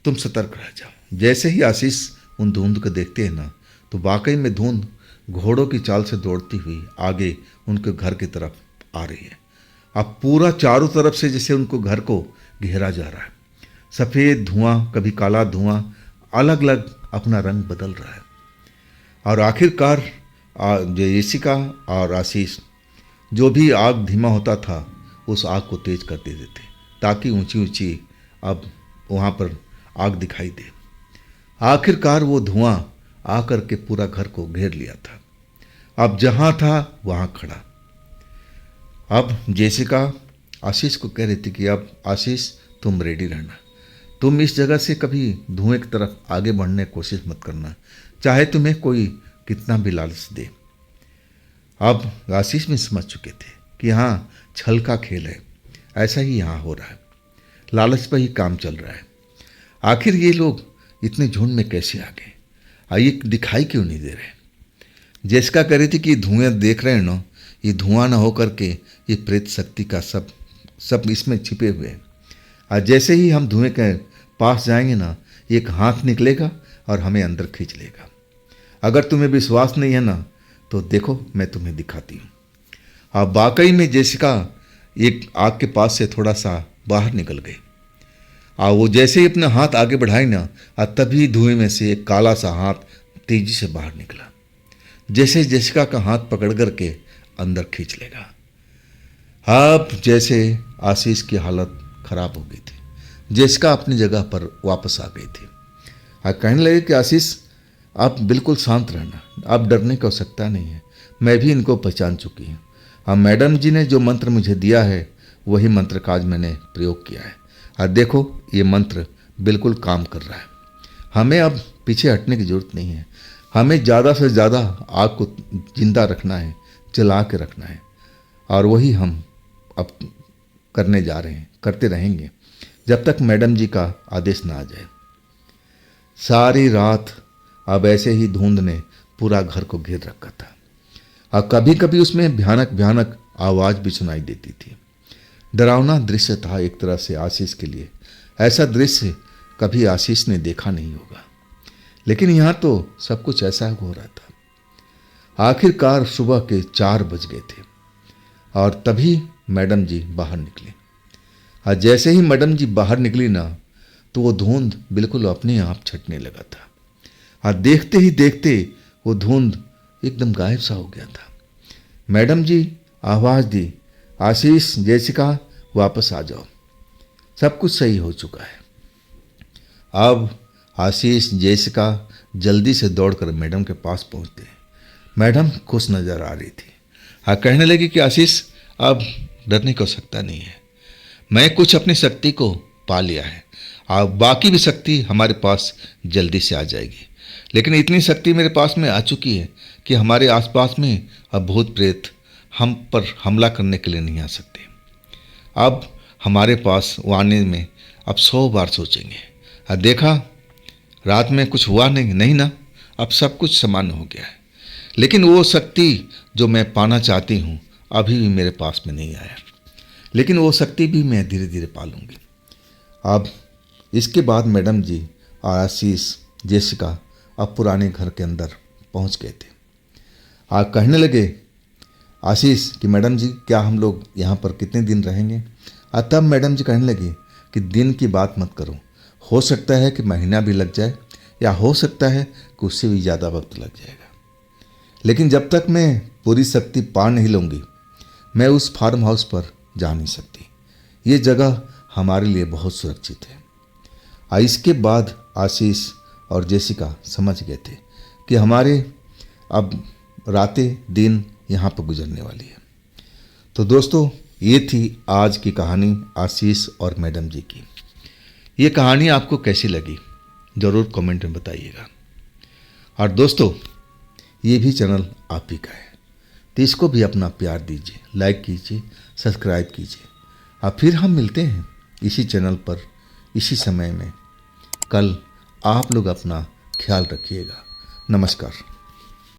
तुम सतर्क रह जाओ। जैसे ही आशीष उन धुंध को देखते हैं ना तो वाकई में धुंध घोड़ों की चाल से दौड़ती हुई आगे उनके घर की तरफ आ रही है। अब पूरा चारों तरफ से जैसे उनको घर को घेरा जा रहा है। सफ़ेद धुआं, कभी काला धुआं, अलग अलग अपना रंग बदल रहा है। और आखिरकार जेसिका और आशीष जो भी आग धीमा होता था उस आग को तेज कर देते थे ताकि ऊंची ऊंची अब वहाँ पर आग दिखाई दे। आखिरकार वो धुआं आकर के पूरा घर को घेर लिया था। अब जहाँ था वहाँ खड़ा। अब जेसिका आशीष को कह रही थी कि अब आशीष तुम रेडी रहना, तुम इस जगह से कभी धुएं की तरफ आगे बढ़ने की कोशिश मत करना, चाहे तुम्हें कोई कितना भी लालच दे। अब आशीष भी समझ चुके थे कि हाँ, छल का खेल है, ऐसा ही यहाँ हो रहा है, लालच पर ही काम चल रहा है। आखिर ये लोग इतने झुंड में कैसे आ गए, ये दिखाई क्यों नहीं दे रहे। जेसिका कह रही थी कि धुएं देख रहे हैं ना, ये धुआं ना हो करके ये प्रेत शक्ति का सब इसमें छिपे हुए हैं। और जैसे ही हम धुएं के पास जाएंगे ना, एक हाथ निकलेगा और हमें अंदर खींच लेगा। अगर तुम्हें विश्वास नहीं है ना तो देखो, मैं तुम्हें दिखाती हूँ। अब वाकई में जेसिका एक आग के पास से थोड़ा सा बाहर निकल गई और वो जैसे ही अपना हाथ आगे बढ़ाई ना, तभी धुएं में से एक काला सा हाथ तेजी से बाहर निकला, जैसे जेसिका का हाथ पकड़ करके अंदर खींच लेगा। अब जैसे आशीष की हालत खराब हो गई थी। जेसिका अपनी जगह पर वापस आ गई थी और कहने लगे कि आशीष आप बिल्कुल शांत रहना, आप डरने की आवश्यकता नहीं है, मैं भी इनको पहचान चुकी हूँ। अब मैडम जी ने जो मंत्र मुझे दिया है वही मंत्र का आज मैंने प्रयोग किया है और देखो ये मंत्र बिल्कुल काम कर रहा है। हमें अब पीछे हटने की ज़रूरत नहीं है, हमें ज़्यादा से ज़्यादा आग को जिंदा रखना है, जला के रखना है और वही हम अब करने जा रहे हैं, करते रहेंगे जब तक मैडम जी का आदेश ना आ जाए। सारी रात अब ऐसे ही धुंध ने पूरा घर को घेर रखा था और कभी कभी उसमें भयानक भयानक आवाज़ भी सुनाई देती थी। डरावना दृश्य था एक तरह से आशीष के लिए। ऐसा दृश्य कभी आशीष ने देखा नहीं होगा, लेकिन यहाँ तो सब कुछ ऐसा हो रहा था। आखिरकार सुबह के 4 बज गए थे और तभी मैडम जी बाहर निकली और जैसे ही मैडम जी बाहर निकली ना तो वो धुंध बिल्कुल अपने आप छटने लगा था और देखते ही देखते वो धुंध एकदम गायब सा हो गया था। मैडम जी आवाज़ दी, आशीष, जेसिका वापस आ जाओ, सब कुछ सही हो चुका है। अब आशीष, जेसिका जल्दी से दौड़कर मैडम के पास पहुंचते हैं। मैडम खुश नज़र आ रही थी और कहने लगी कि आशीष अब डरने की आवश्यकता नहीं है, मैं कुछ अपनी शक्ति को पा लिया है और बाकी भी शक्ति हमारे पास जल्दी से आ जाएगी। लेकिन इतनी शक्ति मेरे पास में आ चुकी है कि हमारे आसपास में अब भूत प्रेत हम पर हमला करने के लिए नहीं आ सकते। अब हमारे पास वो आने में अब 100 बार सोचेंगे। देखा रात में कुछ हुआ नहीं ना, अब सब कुछ सामान्य हो गया है। लेकिन वो शक्ति जो मैं पाना चाहती हूँ अभी भी मेरे पास में नहीं आया, लेकिन वो शक्ति भी मैं धीरे धीरे पालूंगी। अब इसके बाद मैडम जी और आशीष, जेसिका अब पुराने घर के अंदर पहुँच गए थे। कहने लगे आशीष कि मैडम जी क्या हम लोग यहाँ पर कितने दिन रहेंगे। तब मैडम जी कहने लगी कि दिन की बात मत करो, हो सकता है कि महीना भी लग जाए या हो सकता है कि उससे भी ज़्यादा वक्त लग जाएगा, लेकिन जब तक मैं पूरी शक्ति पा नहीं लूँगी मैं उस फार्म हाउस पर जा नहीं सकती। ये जगह हमारे लिए बहुत सुरक्षित है। इसके बाद आशीष और जेसिका समझ गए थे कि हमारे अब रातें दिन यहाँ पर गुजरने वाली है। तो दोस्तों, ये थी आज की कहानी आशीष और मैडम जी की। ये कहानी आपको कैसी लगी ज़रूर कमेंट में बताइएगा। और दोस्तों, ये भी चैनल आप ही का है, तो इसको भी अपना प्यार दीजिए, लाइक कीजिए, सब्सक्राइब कीजिए। अब फिर हम मिलते हैं इसी चैनल पर इसी समय में कल। आप लोग अपना ख्याल रखिएगा। नमस्कार।